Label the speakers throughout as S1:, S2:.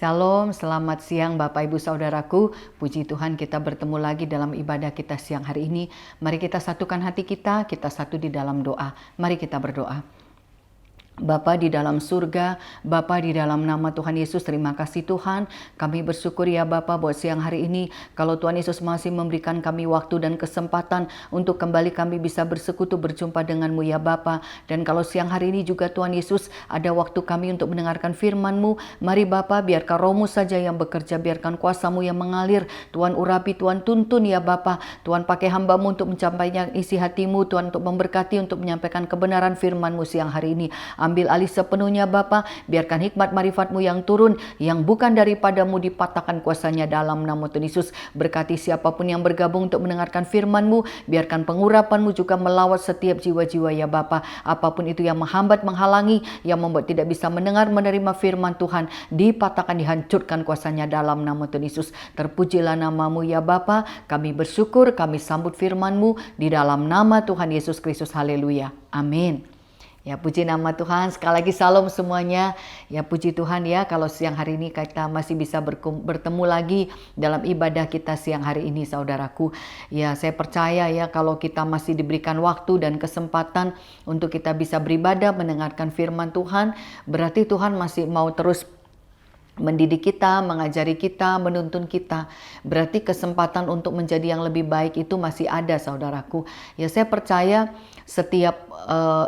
S1: Shalom, selamat siang Bapak Ibu Saudaraku. Puji Tuhan kita bertemu lagi dalam ibadah kita siang hari ini. Mari kita satukan hati kita satu di dalam doa. Mari kita berdoa. Bapa di dalam surga, Bapa di dalam nama Tuhan Yesus, terima kasih Tuhan. Kami bersyukur ya Bapa buat siang hari ini. Kalau Tuhan Yesus masih memberikan kami waktu dan kesempatan untuk kembali kami bisa bersekutu berjumpa dengan-Mu ya Bapa. Dan kalau siang hari ini juga Tuhan Yesus ada waktu kami untuk mendengarkan firman-Mu. Mari Bapa, biarkan Roh-Mu saja yang bekerja, biarkan kuasa-Mu yang mengalir. Tuhan urapi, Tuhan tuntun ya Bapa. Tuhan pakai hamba-Mu untuk mencampaikan isi hati-Mu, Tuhan untuk memberkati, untuk menyampaikan kebenaran firman-Mu siang hari ini. Ambil alih sepenuhnya Bapa, biarkan hikmat marifat-Mu yang turun, yang bukan daripadamu dipatahkan kuasanya dalam nama Tuhan Yesus. Berkati siapapun yang bergabung untuk mendengarkan firman-Mu, biarkan pengurapan-Mu juga melawat setiap jiwa-jiwa ya Bapa. Apapun itu yang menghambat, menghalangi, yang membuat tidak bisa mendengar, menerima firman Tuhan, dipatahkan, dihancurkan kuasanya dalam nama Tuhan Yesus. Terpujilah nama-Mu ya Bapa, kami bersyukur, kami sambut firman-Mu di dalam nama Tuhan Yesus Kristus. Haleluya. Amin. Ya puji nama Tuhan, sekali lagi salam semuanya. Ya puji Tuhan ya kalau siang hari ini kita masih bisa bertemu lagi dalam ibadah kita siang hari ini saudaraku. Ya saya percaya ya kalau kita masih diberikan waktu dan kesempatan untuk kita bisa beribadah, mendengarkan firman Tuhan, berarti Tuhan masih mau terus mendidik kita, mengajari kita, menuntun kita. Berarti kesempatan untuk menjadi yang lebih baik itu masih ada saudaraku. Ya saya percaya setiap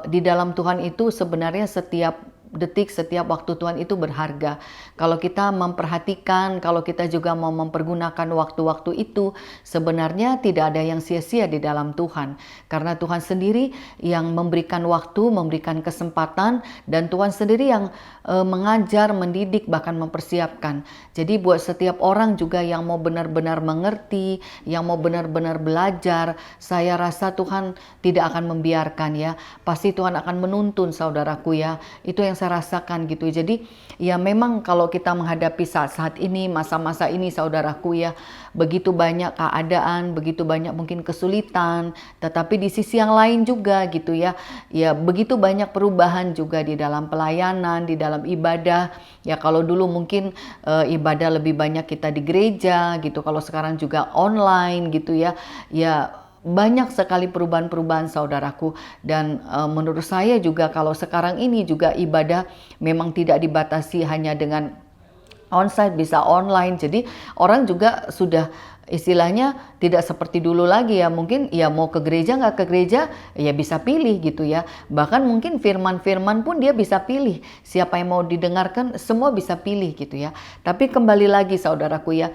S1: di dalam Tuhan itu sebenarnya setiap detik, setiap waktu Tuhan itu berharga. Kalau kita memperhatikan, kalau kita juga mau mempergunakan waktu-waktu itu, sebenarnya tidak ada yang sia-sia di dalam Tuhan. Karena Tuhan sendiri yang memberikan waktu, memberikan kesempatan, dan Tuhan sendiri yang mengajar, mendidik, bahkan mempersiapkan. Jadi buat setiap orang juga yang mau benar-benar mengerti, yang mau benar-benar belajar, saya rasa Tuhan tidak akan membiarkan ya. Pasti Tuhan akan menuntun saudaraku ya. Itu yang saya rasakan gitu. Jadi ya memang kalau kita menghadapi saat-saat ini, masa-masa ini saudaraku ya, begitu banyak keadaan, begitu banyak mungkin kesulitan, tetapi di sisi yang lain juga gitu ya, ya begitu banyak perubahan juga di dalam pelayanan, di dalam ibadah. Ya kalau dulu mungkin ibadah lebih banyak kita di gereja gitu, kalau sekarang juga online gitu ya, ya banyak sekali perubahan-perubahan saudaraku. Dan menurut saya juga kalau sekarang ini juga ibadah memang tidak dibatasi hanya dengan onsite, bisa online. Jadi orang juga sudah istilahnya tidak seperti dulu lagi ya, mungkin ya mau ke gereja nggak ke gereja ya bisa pilih gitu ya, bahkan mungkin firman-firman pun dia bisa pilih siapa yang mau didengarkan, semua bisa pilih gitu ya. Tapi kembali lagi saudaraku ya,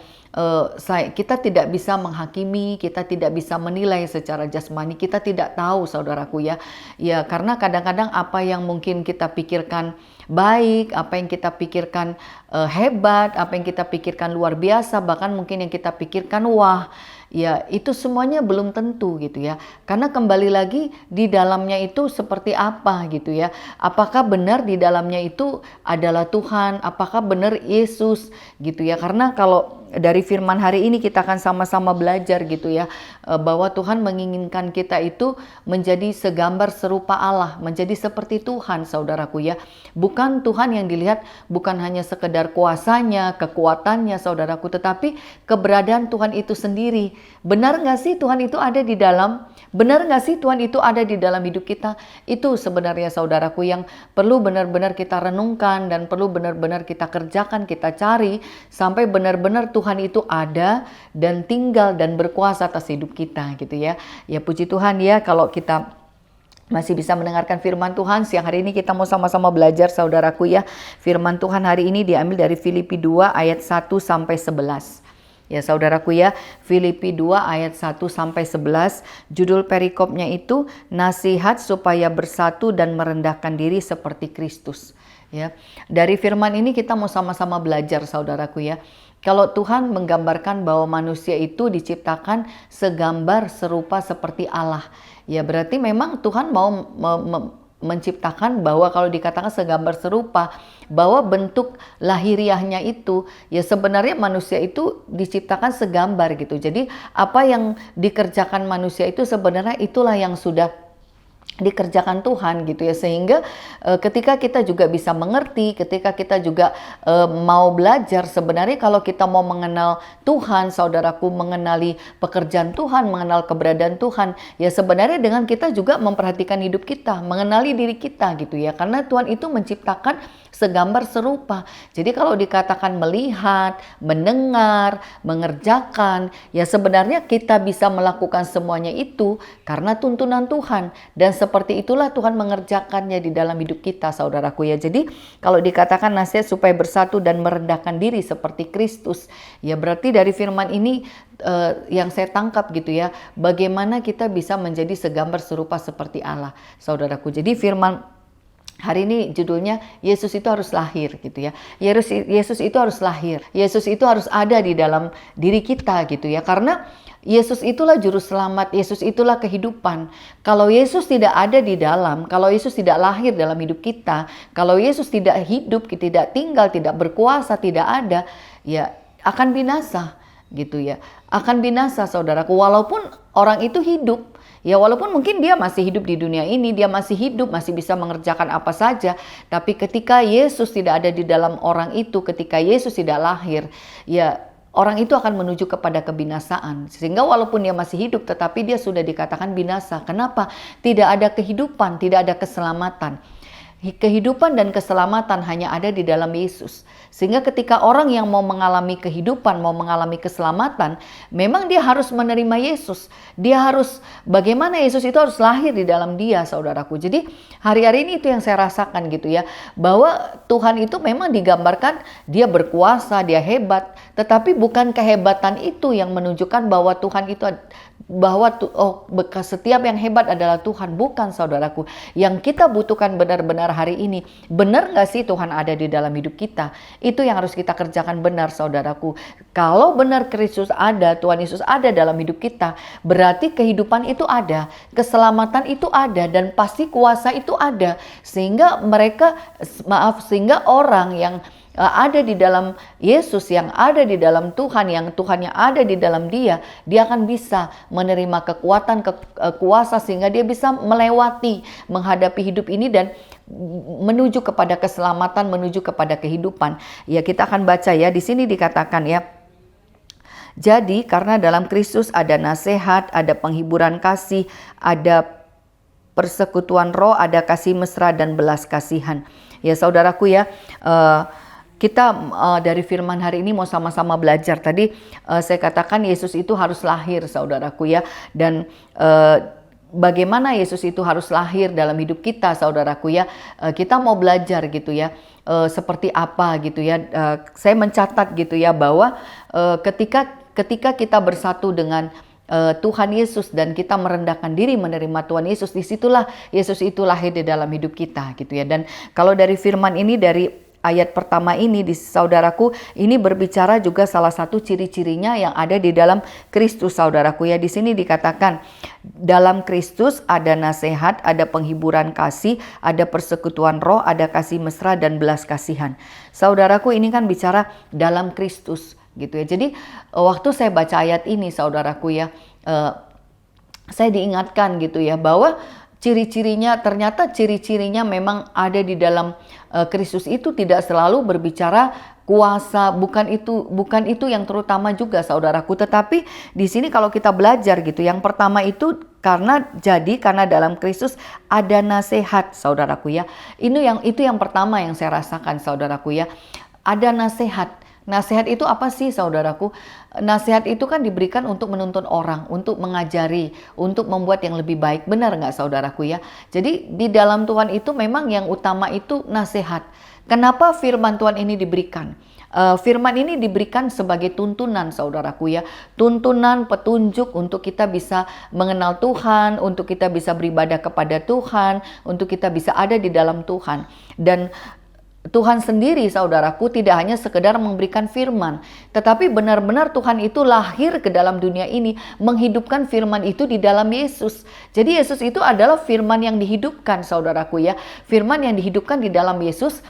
S1: kita tidak bisa menghakimi, kita tidak bisa menilai secara jasmani, kita tidak tahu saudaraku ya, ya karena kadang-kadang apa yang mungkin kita pikirkan baik, apa yang kita pikirkan hebat, apa yang kita pikirkan luar biasa, bahkan mungkin yang kita pikirkan wah, ya itu semuanya belum tentu gitu ya. Karena kembali lagi di dalamnya itu seperti apa gitu ya. Apakah benar di dalamnya itu adalah Tuhan, apakah benar Yesus gitu ya. Karena kalau dari firman hari ini kita akan sama-sama belajar gitu ya, bahwa Tuhan menginginkan kita itu menjadi segambar serupa Allah, menjadi seperti Tuhan saudaraku ya. Bukan Tuhan yang dilihat bukan hanya sekedar kuasanya, kekuatannya saudaraku, tetapi keberadaan Tuhan itu sendiri. Benar nggak sih Tuhan itu ada di dalam? Benar nggak sih Tuhan itu ada di dalam hidup kita? Itu sebenarnya saudaraku yang perlu benar-benar kita renungkan dan perlu benar-benar kita kerjakan, kita cari sampai benar-benar Tuhan itu ada dan tinggal dan berkuasa atas hidup kita gitu ya. Ya puji Tuhan ya kalau kita masih bisa mendengarkan firman Tuhan. Siang hari ini kita mau sama-sama belajar saudaraku ya. Firman Tuhan hari ini diambil dari Filipi 2 ayat 1 sampai 11. Ya saudaraku ya, Filipi 2 ayat 1 sampai 11, judul perikopnya itu nasihat supaya bersatu dan merendahkan diri seperti Kristus. Ya, dari firman ini kita mau sama-sama belajar saudaraku ya. Kalau Tuhan menggambarkan bahwa manusia itu diciptakan segambar serupa seperti Allah, ya berarti memang Tuhan mau menciptakan bahwa kalau dikatakan segambar serupa, bahwa bentuk lahiriahnya itu ya sebenarnya manusia itu diciptakan segambar gitu. Jadi apa yang dikerjakan manusia itu sebenarnya itulah yang sudah dikerjakan Tuhan gitu ya, sehingga ketika kita juga bisa mengerti, ketika kita juga mau belajar, sebenarnya kalau kita mau mengenal Tuhan, saudaraku, mengenali pekerjaan Tuhan, mengenal keberadaan Tuhan, ya sebenarnya dengan kita juga memperhatikan hidup kita, mengenali diri kita gitu ya, karena Tuhan itu menciptakan segambar serupa. Jadi kalau dikatakan melihat, mendengar, mengerjakan, ya sebenarnya kita bisa melakukan semuanya itu karena tuntunan Tuhan, dan seperti itulah Tuhan mengerjakannya di dalam hidup kita, saudaraku ya. Jadi kalau dikatakan nasihat supaya bersatu dan merendahkan diri seperti Kristus, ya berarti dari firman ini yang saya tangkap gitu ya, bagaimana kita bisa menjadi segambar serupa seperti Allah, saudaraku. Jadi firman hari ini judulnya Yesus itu harus lahir gitu ya. Yesus itu harus lahir. Yesus itu harus ada di dalam diri kita gitu ya. Karena Yesus itulah juru selamat, Yesus itulah kehidupan. Kalau Yesus tidak ada di dalam, kalau Yesus tidak lahir dalam hidup kita, kalau Yesus tidak hidup, tidak tinggal, tidak berkuasa, tidak ada, ya akan binasa gitu ya. Akan binasa, saudaraku, walaupun orang itu hidup. Ya walaupun mungkin dia masih hidup di dunia ini, dia masih hidup, masih bisa mengerjakan apa saja. Tapi ketika Yesus tidak ada di dalam orang itu, ketika Yesus tidak lahir, ya orang itu akan menuju kepada kebinasaan. Sehingga walaupun dia masih hidup, tetapi dia sudah dikatakan binasa. Kenapa? Tidak ada kehidupan, tidak ada keselamatan. Kehidupan dan keselamatan hanya ada di dalam Yesus. Sehingga ketika orang yang mau mengalami kehidupan, mau mengalami keselamatan, memang dia harus menerima Yesus. Dia harus, bagaimana Yesus itu harus lahir di dalam dia, saudaraku. Jadi hari-hari ini itu yang saya rasakan gitu ya, bahwa Tuhan itu memang digambarkan dia berkuasa, dia hebat, tetapi bukan kehebatan itu yang menunjukkan bahwa Tuhan itu, bahwa setiap yang hebat adalah Tuhan. Bukan, saudaraku. Yang kita butuhkan benar-benar hari ini, benar gak sih Tuhan ada di dalam hidup kita? Itu yang harus kita kerjakan benar, saudaraku. Kalau benar Kristus ada, Tuhan Yesus ada dalam hidup kita, berarti kehidupan itu ada, keselamatan itu ada, dan pasti kuasa itu ada. Sehingga sehingga orang yang ada di dalam Yesus, yang ada di dalam Tuhan, yang Tuhannya ada di dalam dia akan bisa menerima kekuatan, kuasa, sehingga dia bisa melewati, menghadapi hidup ini dan menuju kepada keselamatan, menuju kepada kehidupan. Ya, kita akan baca ya, di sini dikatakan ya, jadi karena dalam Kristus ada nasihat, ada penghiburan kasih, ada persekutuan roh, ada kasih mesra dan belas kasihan. Ya saudaraku ya, kita dari firman hari ini mau sama-sama belajar. Tadi saya katakan Yesus itu harus lahir, saudaraku ya. Dan bagaimana Yesus itu harus lahir dalam hidup kita, saudaraku ya. Kita mau belajar gitu ya. Seperti apa gitu ya. Saya mencatat gitu ya, bahwa ketika kita bersatu dengan Tuhan Yesus dan kita merendahkan diri menerima Tuhan Yesus, disitulah Yesus itu lahir di dalam hidup kita gitu ya. Dan kalau dari firman ini, dari ayat pertama ini, di saudaraku, ini berbicara juga salah satu ciri-cirinya yang ada di dalam Kristus, saudaraku ya. Di sini dikatakan dalam Kristus ada nasihat, ada penghiburan kasih, ada persekutuan roh, ada kasih mesra dan belas kasihan. Saudaraku, ini kan bicara dalam Kristus gitu ya. Jadi waktu saya baca ayat ini, saudaraku ya, saya diingatkan gitu ya, bahwa ciri-cirinya, ternyata ciri-cirinya memang ada di dalam Kristus. Itu tidak selalu berbicara kuasa, bukan itu yang terutama juga, saudaraku. Tetapi di sini kalau kita belajar gitu, yang pertama itu karena dalam Kristus ada nasihat, saudaraku ya. Itu yang pertama yang saya rasakan, saudaraku ya. Ada nasihat. Nasihat itu apa sih, saudaraku? Nasihat itu kan diberikan untuk menuntun orang, untuk mengajari, untuk membuat yang lebih baik. Benar nggak, saudaraku ya? Jadi di dalam Tuhan itu memang yang utama itu nasihat. Kenapa firman Tuhan ini diberikan? Firman ini diberikan sebagai tuntunan, saudaraku ya. Tuntunan, petunjuk untuk kita bisa mengenal Tuhan, untuk kita bisa beribadah kepada Tuhan, untuk kita bisa ada di dalam Tuhan. Dan Tuhan sendiri, saudaraku, tidak hanya sekedar memberikan firman, tetapi benar-benar Tuhan itu lahir ke dalam dunia ini, menghidupkan firman itu di dalam Yesus. Jadi Yesus itu adalah firman yang dihidupkan, saudaraku ya. Firman yang dihidupkan di dalam Yesus,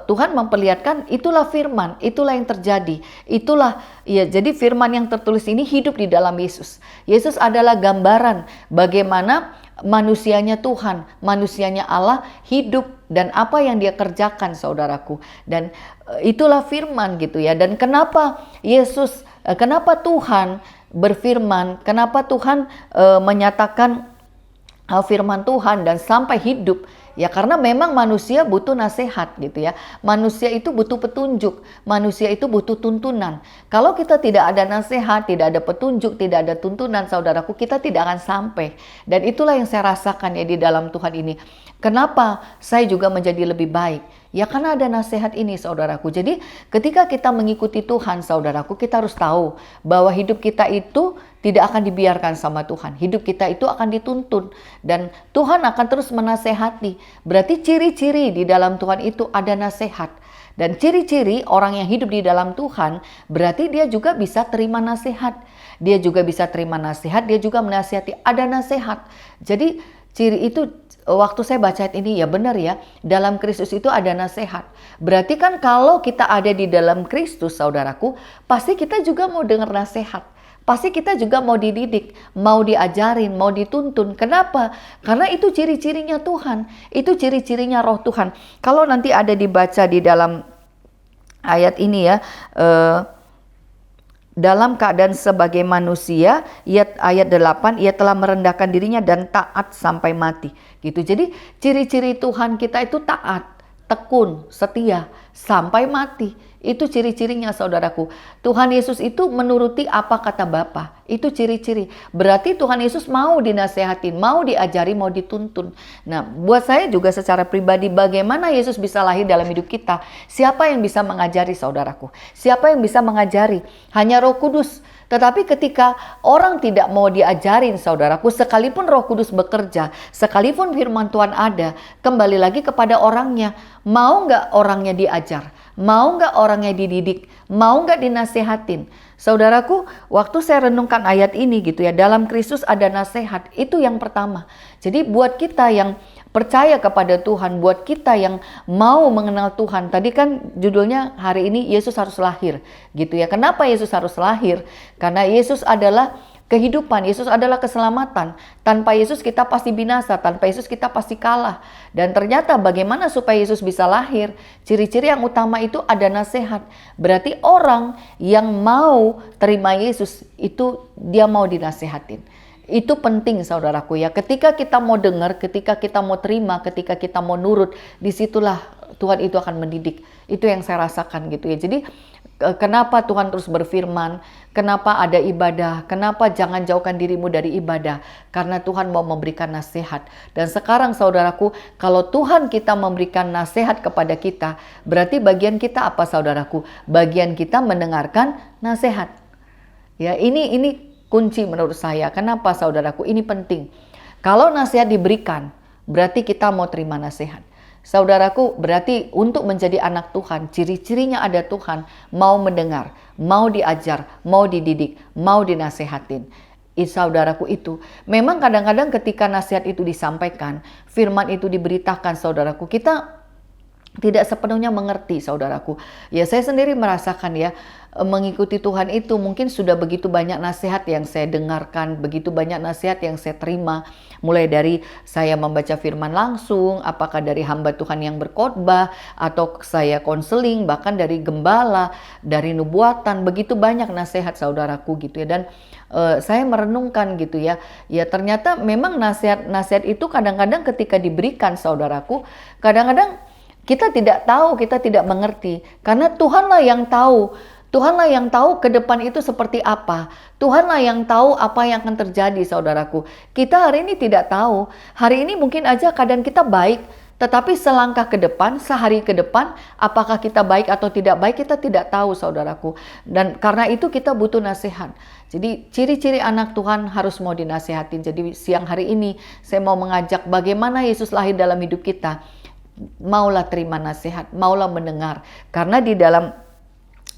S1: Tuhan memperlihatkan itulah firman, itulah yang terjadi. Itulah ya, jadi firman yang tertulis ini hidup di dalam Yesus. Yesus adalah gambaran bagaimana manusianya Tuhan, manusianya Allah hidup dan apa yang dia kerjakan saudaraku. Dan itulah firman gitu ya. Dan kenapa kenapa Tuhan berfirman, kenapa Tuhan menyatakan firman Tuhan dan sampai hidup? Ya karena memang manusia butuh nasihat gitu ya. Manusia itu butuh petunjuk, manusia itu butuh tuntunan. Kalau kita tidak ada nasihat, tidak ada petunjuk, tidak ada tuntunan saudaraku, kita tidak akan sampai. Dan itulah yang saya rasakan ya di dalam Tuhan ini. Kenapa saya juga menjadi lebih baik? Ya karena ada nasihat ini saudaraku. Jadi ketika kita mengikuti Tuhan saudaraku, kita harus tahu bahwa hidup kita itu tidak akan dibiarkan sama Tuhan. Hidup kita itu akan dituntun dan Tuhan akan terus menasehati. Berarti ciri-ciri di dalam Tuhan itu ada nasihat. Dan ciri-ciri orang yang hidup di dalam Tuhan berarti dia juga bisa terima nasihat. Dia juga bisa terima nasihat, dia juga menasihati, ada nasihat. Jadi ciri itu waktu saya baca ini ya benar ya, dalam Kristus itu ada nasihat. Berarti kan kalau kita ada di dalam Kristus saudaraku, pasti kita juga mau dengar nasihat. Pasti kita juga mau dididik, mau diajarin, mau dituntun. Kenapa? Karena itu ciri-cirinya Tuhan. Itu ciri-cirinya roh Tuhan. Kalau nanti ada dibaca di dalam ayat ini ya, dalam keadaan sebagai manusia, ayat 8, ia telah merendahkan dirinya dan taat sampai mati. Gitu. Jadi ciri-ciri Tuhan kita itu taat, tekun, setia, sampai mati. Itu ciri-cirinya saudaraku. Tuhan Yesus itu menuruti apa kata Bapa. Itu ciri-ciri. Berarti Tuhan Yesus mau dinasehatin, mau diajari, mau dituntun. Nah, buat saya juga secara pribadi, bagaimana Yesus bisa lahir dalam hidup kita? Siapa yang bisa mengajari saudaraku? Siapa yang bisa mengajari? Hanya Roh Kudus. Tetapi ketika orang tidak mau diajarin saudaraku, sekalipun Roh Kudus bekerja, sekalipun firman Tuhan ada, kembali lagi kepada orangnya. Mau nggak orangnya diajar? Mau nggak orangnya dididik? Mau nggak dinasehatin? Saudaraku, waktu saya renungkan ayat ini gitu ya, dalam Kristus ada nasihat, itu yang pertama. Jadi buat kita yang percaya kepada Tuhan, buat kita yang mau mengenal Tuhan. Tadi kan judulnya hari ini Yesus harus lahir gitu ya. Kenapa Yesus harus lahir? Karena Yesus adalah kehidupan, Yesus adalah keselamatan. Tanpa Yesus kita pasti binasa, tanpa Yesus kita pasti kalah. Dan ternyata bagaimana supaya Yesus bisa lahir? Ciri-ciri yang utama itu ada nasihat. Berarti orang yang mau terima Yesus itu dia mau dinasehatin. Itu penting saudaraku ya. Ketika kita mau dengar, ketika kita mau terima, ketika kita mau nurut, disitulah Tuhan itu akan mendidik. Itu yang saya rasakan gitu ya. Jadi kenapa Tuhan terus berfirman, kenapa ada ibadah, kenapa jangan jauhkan dirimu dari ibadah, karena Tuhan mau memberikan nasihat. Dan sekarang saudaraku, kalau Tuhan kita memberikan nasihat kepada kita, berarti bagian kita apa saudaraku? Bagian kita mendengarkan nasihat. Ya, ini kunci menurut saya. Kenapa saudaraku? Ini penting. Kalau nasihat diberikan, berarti kita mau terima nasihat. Saudaraku, berarti untuk menjadi anak Tuhan, ciri-cirinya ada Tuhan, mau mendengar, mau diajar, mau dididik, mau dinasehatin. Saudaraku itu, memang kadang-kadang ketika nasihat itu disampaikan, firman itu diberitakan saudaraku, kita tidak sepenuhnya mengerti saudaraku. Ya saya sendiri merasakan ya, mengikuti Tuhan itu mungkin sudah begitu banyak nasihat yang saya dengarkan, begitu banyak nasihat yang saya terima. Mulai dari saya membaca firman langsung, apakah dari hamba Tuhan yang berkhotbah, atau saya konseling, bahkan dari gembala, dari nubuatan, begitu banyak nasihat saudaraku gitu ya. Dan saya merenungkan gitu ya, ya ternyata memang nasihat itu kadang-kadang ketika diberikan saudaraku, kadang-kadang kita tidak tahu, kita tidak mengerti. Karena Tuhanlah yang tahu. Tuhanlah yang tahu ke depan itu seperti apa. Tuhanlah yang tahu apa yang akan terjadi saudaraku. Kita hari ini tidak tahu. Hari ini mungkin aja keadaan kita baik. Tetapi selangkah ke depan, sehari ke depan, apakah kita baik atau tidak baik, kita tidak tahu saudaraku. Dan karena itu kita butuh nasihat. Jadi ciri-ciri anak Tuhan harus mau dinasehatin. Jadi siang hari ini saya mau mengajak bagaimana Yesus lahir dalam hidup kita. Maulah terima nasihat, maulah mendengar. Karena di dalam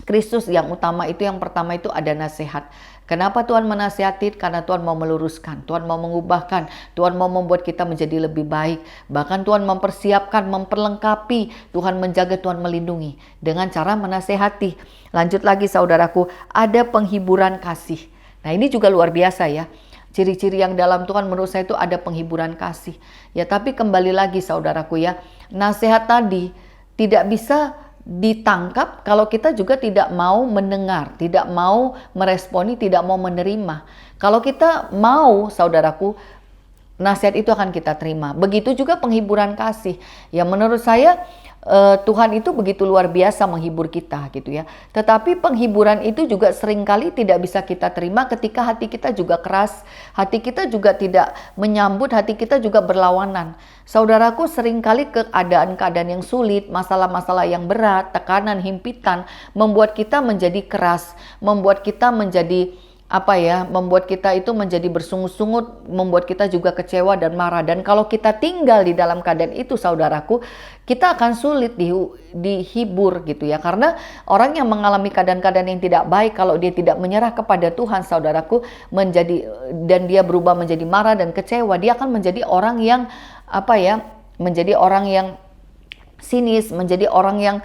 S1: Kristus yang utama itu, yang pertama itu ada nasihat. Kenapa Tuhan menasihati? Karena Tuhan mau meluruskan, Tuhan mau mengubahkan, Tuhan mau membuat kita menjadi lebih baik. Bahkan Tuhan mempersiapkan, memperlengkapi, Tuhan menjaga, Tuhan melindungi dengan cara menasehati. Lanjut lagi saudaraku, ada penghiburan kasih. Nah ini juga luar biasa ya. Ciri-ciri yang dalam Tuhan menurut saya itu ada penghiburan kasih. Ya, tapi kembali lagi saudaraku ya, nasihat tadi tidak bisa ditangkap kalau kita juga tidak mau mendengar, tidak mau meresponi, tidak mau menerima. Kalau kita mau, saudaraku, nasihat itu akan kita terima. Begitu juga penghiburan kasih. Ya, menurut saya Tuhan itu begitu luar biasa menghibur kita gitu ya. Tetapi penghiburan itu juga seringkali tidak bisa kita terima ketika hati kita juga keras, hati kita juga tidak menyambut, hati kita juga berlawanan. Saudaraku, seringkali keadaan-keadaan yang sulit, masalah-masalah yang berat, tekanan, himpitan membuat kita menjadi keras, membuat kita menjadi membuat kita itu menjadi bersungut-sungut, membuat kita juga kecewa dan marah. Dan kalau kita tinggal di dalam keadaan itu, saudaraku, kita akan sulit dihibur gitu ya. Karena orang yang mengalami keadaan-keadaan yang tidak baik, kalau dia tidak menyerah kepada Tuhan, saudaraku, dan dia berubah menjadi marah dan kecewa, dia akan menjadi orang yang menjadi orang yang sinis, menjadi orang yang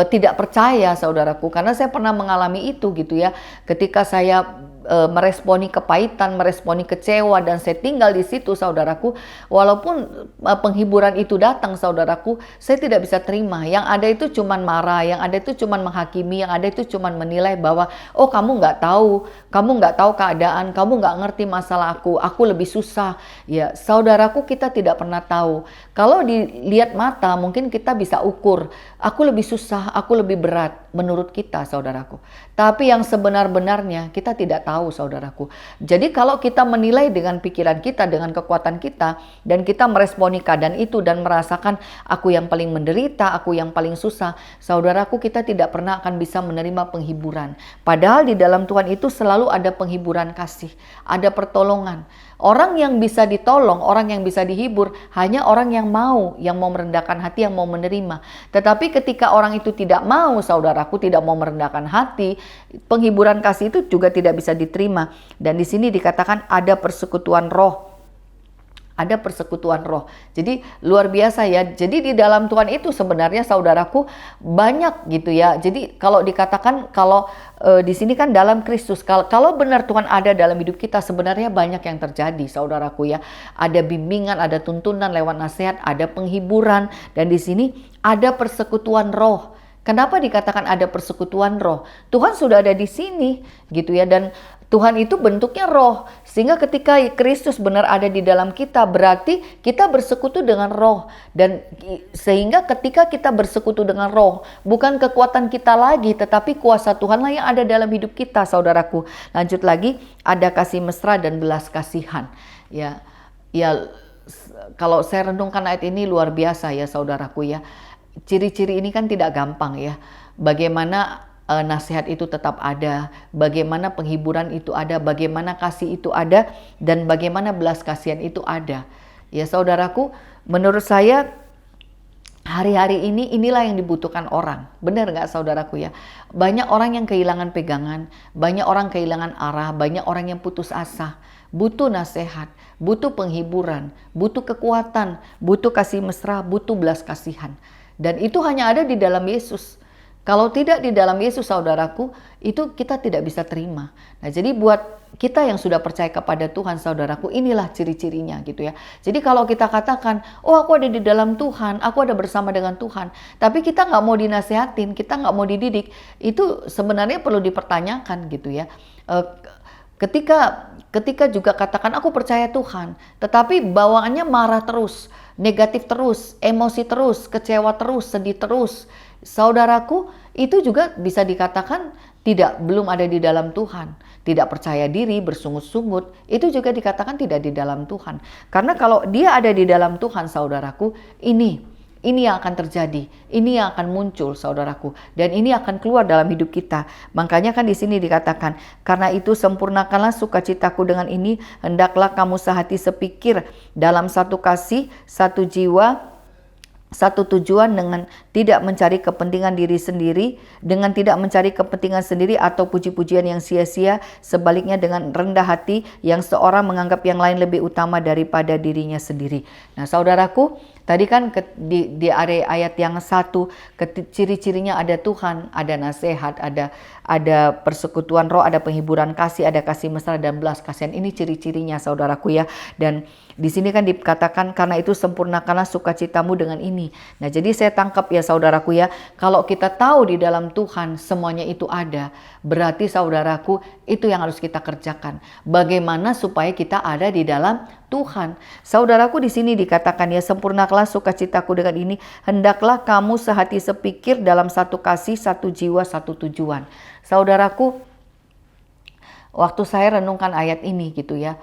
S1: tidak percaya, saudaraku. Karena saya pernah mengalami itu gitu ya. Ketika saya meresponi kepahitan, meresponi kecewa, dan saya tinggal di situ, saudaraku, walaupun penghiburan itu datang, saudaraku, saya tidak bisa terima. Yang ada itu cuman marah, yang ada itu cuman menghakimi, yang ada itu cuman menilai bahwa oh, kamu nggak tahu keadaan, kamu nggak ngerti masalah aku lebih susah. Ya, saudaraku, kita tidak pernah tahu. Kalau dilihat mata, mungkin kita bisa ukur, aku lebih susah, aku lebih berat menurut kita, saudaraku. Tapi yang sebenar-benarnya kita tidak tahu, saudaraku. Jadi kalau kita menilai dengan pikiran kita, dengan kekuatan kita, dan kita meresponi keadaan itu dan merasakan aku yang paling menderita, aku yang paling susah, saudaraku, kita tidak pernah akan bisa menerima penghiburan. Padahal di dalam Tuhan itu selalu ada penghiburan kasih, ada pertolongan. Orang yang bisa ditolong, orang yang bisa dihibur, hanya orang yang mau merendahkan hati, yang mau menerima. Tetapi ketika orang itu tidak mau, saudaraku, tidak mau merendahkan hati, penghiburan kasih itu juga tidak bisa diterima. Dan di sini dikatakan ada persekutuan roh. Ada persekutuan roh. Jadi luar biasa ya. Jadi di dalam Tuhan itu sebenarnya, saudaraku, banyak gitu ya. Jadi kalau dikatakan di sini kan dalam Kristus. Kalau benar Tuhan ada dalam hidup kita, sebenarnya banyak yang terjadi, saudaraku ya. Ada bimbingan, ada tuntunan lewat nasihat, ada penghiburan, dan di sini ada persekutuan roh. Kenapa dikatakan ada persekutuan roh? Tuhan sudah ada di sini gitu ya, dan Tuhan itu bentuknya roh. Sehingga ketika Kristus benar ada di dalam kita, berarti kita bersekutu dengan roh. Dan sehingga ketika kita bersekutu dengan roh, bukan kekuatan kita lagi, tetapi kuasa Tuhanlah yang ada dalam hidup kita, saudaraku. Lanjut lagi, ada kasih mesra dan belas kasihan. Ya, kalau saya renungkan ayat ini luar biasa ya, saudaraku ya. Ciri-ciri ini kan tidak gampang ya. Bagaimana nasihat itu tetap ada, bagaimana penghiburan itu ada, bagaimana kasih itu ada, dan bagaimana belas kasihan itu ada. Ya, saudaraku, menurut saya hari-hari inilah yang dibutuhkan orang. Benar nggak, saudaraku ya? Banyak orang yang kehilangan pegangan, banyak orang kehilangan arah, banyak orang yang putus asa. Butuh nasihat, butuh penghiburan, butuh kekuatan, butuh kasih mesra, butuh belas kasihan. Dan itu hanya ada di dalam Yesus. Kalau tidak di dalam Yesus, saudaraku, itu kita tidak bisa terima. Nah, jadi buat kita yang sudah percaya kepada Tuhan, saudaraku, inilah ciri-cirinya gitu ya. Jadi kalau kita katakan, oh, aku ada di dalam Tuhan, aku ada bersama dengan Tuhan, tapi kita nggak mau dinasehatin, kita nggak mau dididik, itu sebenarnya perlu dipertanyakan gitu ya. Ketika juga katakan aku percaya Tuhan, tetapi bawaannya marah terus, negatif terus, emosi terus, kecewa terus, sedih terus, saudaraku, itu juga bisa dikatakan belum ada di dalam Tuhan. Tidak percaya diri, bersungut-sungut, itu juga dikatakan tidak di dalam Tuhan. Karena kalau dia ada di dalam Tuhan, saudaraku, ini yang akan terjadi, ini yang akan muncul, saudaraku, dan ini akan keluar dalam hidup kita. Makanya kan di sini dikatakan, karena itu sempurnakanlah sukacitaku dengan ini, hendaklah kamu sehati sepikir dalam satu kasih, satu jiwa, satu tujuan, dengan tidak mencari kepentingan diri sendiri, dengan tidak mencari kepentingan sendiri atau puji-pujian yang sia-sia, sebaliknya dengan rendah hati yang seorang menganggap yang lain lebih utama daripada dirinya sendiri. Nah, saudaraku, Tadi kan di area ayat yang 1, ciri-cirinya ada Tuhan, ada nasihat, ada persekutuan roh, ada penghiburan kasih, ada kasih mesra dan belas kasihan. Ini ciri-cirinya saudaraku ya. Dan di sini kan dikatakan karena itu sempurnakanlah sukacitamu dengan ini. Nah, jadi saya tangkap ya saudaraku ya, kalau kita tahu di dalam Tuhan semuanya itu ada, berarti saudaraku itu yang harus kita kerjakan. Bagaimana supaya kita ada di dalam Tuhan. Saudaraku di sini dikatakan ya, sempurnakanlah sukacitaku dengan ini, hendaklah kamu sehati sepikir dalam satu kasih, satu jiwa, satu tujuan. Saudaraku, waktu saya renungkan ayat ini gitu ya,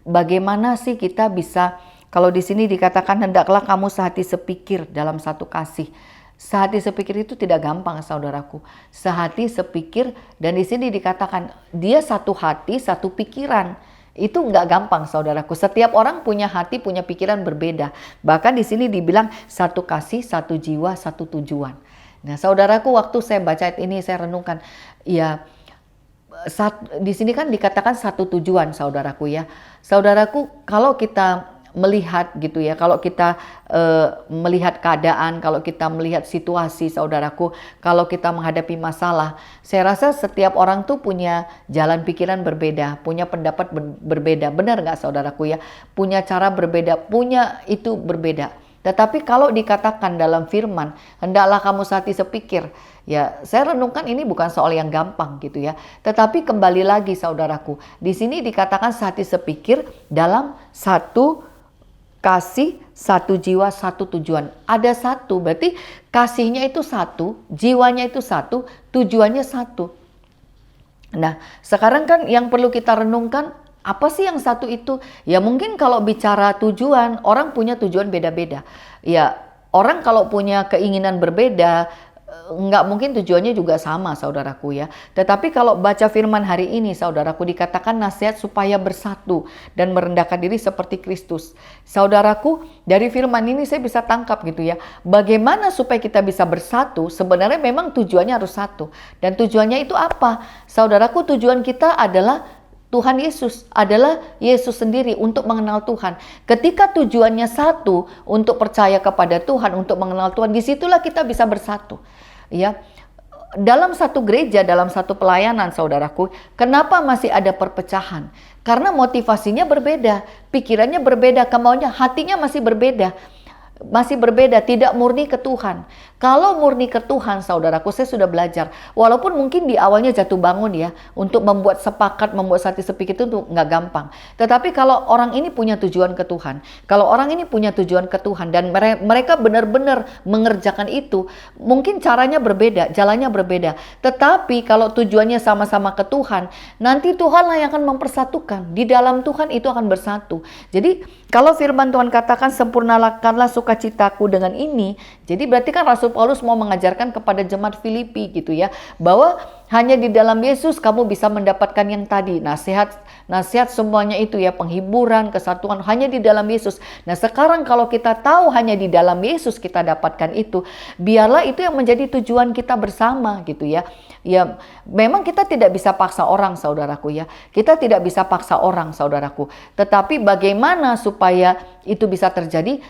S1: bagaimana sih kita bisa, kalau di sini dikatakan hendaklah kamu sehati sepikir dalam satu kasih. Sehati sepikir itu tidak gampang saudaraku. Sehati sepikir, dan di sini dikatakan dia satu hati, satu pikiran. Itu nggak gampang saudaraku. Setiap orang punya hati, punya pikiran berbeda. Bahkan di sini dibilang satu kasih, satu jiwa, satu tujuan. Nah saudaraku, waktu saya baca ayat ini saya renungkan, ya di sini kan dikatakan satu tujuan saudaraku ya. Saudaraku, kalau kita melihat gitu ya, kalau kita melihat keadaan, kalau kita melihat situasi saudaraku, kalau kita menghadapi masalah, saya rasa setiap orang tuh punya jalan pikiran berbeda, punya pendapat berbeda, benar nggak saudaraku ya, punya cara berbeda, punya itu berbeda. Tetapi kalau dikatakan dalam firman, hendaklah kamu sehati sepikir, ya saya renungkan ini bukan soal yang gampang gitu ya. Tetapi kembali lagi saudaraku, di sini dikatakan sehati sepikir dalam satu kasih, satu jiwa, satu tujuan. Ada satu, berarti kasihnya itu satu, jiwanya itu satu, tujuannya satu. Nah, sekarang kan yang perlu kita renungkan, apa sih yang satu itu? Ya mungkin kalau bicara tujuan, orang punya tujuan beda-beda. Ya, orang kalau punya keinginan berbeda, nggak mungkin tujuannya juga sama saudaraku ya. Tetapi kalau baca firman hari ini saudaraku, dikatakan nasihat supaya bersatu dan merendahkan diri seperti Kristus. Saudaraku, dari firman ini saya bisa tangkap gitu ya, bagaimana supaya kita bisa bersatu. Sebenarnya memang tujuannya harus satu. Dan tujuannya itu apa? Saudaraku, tujuan kita adalah Tuhan Yesus, adalah Yesus sendiri untuk mengenal Tuhan. Ketika tujuannya satu, untuk percaya kepada Tuhan, untuk mengenal Tuhan, disitulah kita bisa bersatu. Ya, dalam satu gereja, dalam satu pelayanan saudaraku, kenapa masih ada perpecahan? Karena motivasinya berbeda, pikirannya berbeda, kemauannya, hatinya masih berbeda. Tidak murni ke Tuhan. Kalau murni ke Tuhan saudaraku, saya sudah belajar, walaupun mungkin di awalnya jatuh bangun ya, untuk membuat sepakat, membuat satu sepikir itu nggak gampang. Tetapi kalau orang ini punya tujuan ke Tuhan, kalau orang ini punya tujuan ke Tuhan, dan mereka benar-benar mengerjakan itu, mungkin caranya berbeda, jalannya berbeda. Tetapi kalau tujuannya sama-sama ke Tuhan, nanti Tuhanlah yang akan mempersatukan. Di dalam Tuhan itu akan bersatu. Jadi kalau firman Tuhan katakan sempurnakanlah sukacitaku dengan ini, jadi berarti kan Rasul Paulus mau mengajarkan kepada jemaat Filipi gitu ya, bahwa hanya di dalam Yesus kamu bisa mendapatkan yang tadi, nasihat semuanya itu ya, penghiburan, kesatuan, hanya di dalam Yesus. Nah sekarang kalau kita tahu hanya di dalam Yesus kita dapatkan itu, biarlah itu yang menjadi tujuan kita bersama gitu ya. Ya memang kita tidak bisa paksa orang saudaraku ya, kita tidak bisa paksa orang saudaraku, tetapi bagaimana supaya itu bisa terjadi,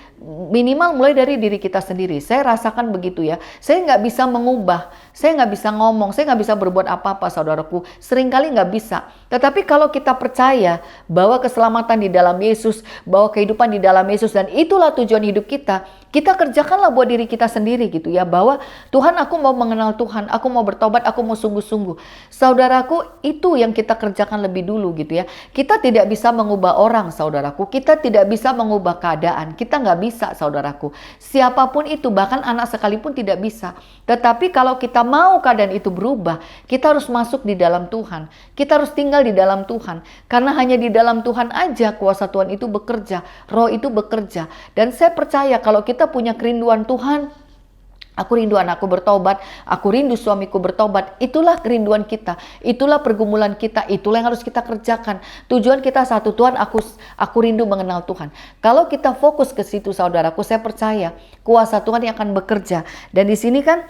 S1: minimal mulai dari diri kita sendiri. Saya rasakan begitu ya, saya nggak bisa mengubah, saya nggak bisa ngomong, saya nggak bisa berbuat apa-apa saudaraku, seringkali nggak bisa. Tetapi kalau kita percaya bahwa keselamatan di dalam Yesus, bahwa kehidupan di dalam Yesus, dan itulah tujuan hidup kita kerjakanlah buat diri kita sendiri gitu ya, bahwa Tuhan, aku mau mengenal Tuhan, aku mau bertobat, aku mau sungguh-sungguh. Saudaraku, itu yang kita kerjakan lebih dulu gitu ya. Kita tidak bisa mengubah orang saudaraku, kita tidak bisa mengubah keadaan, kita nggak bisa saudaraku. Siapapun itu, bahkan anak sekalipun tidak bisa. Tetapi kalau kita mau keadaan itu berubah, kita harus masuk di dalam Tuhan, kita harus tinggal di dalam Tuhan. Karena hanya di dalam Tuhan aja kuasa Tuhan itu bekerja, roh itu bekerja. Dan saya percaya kalau kita punya kerinduan Tuhan, Aku rindu anakku bertobat, aku rindu suamiku bertobat. Itulah kerinduan kita, itulah pergumulan kita, itulah yang harus kita kerjakan. Tujuan kita satu, Tuhan, aku rindu mengenal Tuhan. Kalau kita fokus ke situ, saudaraku, saya percaya kuasa Tuhan yang akan bekerja. Dan di sini kan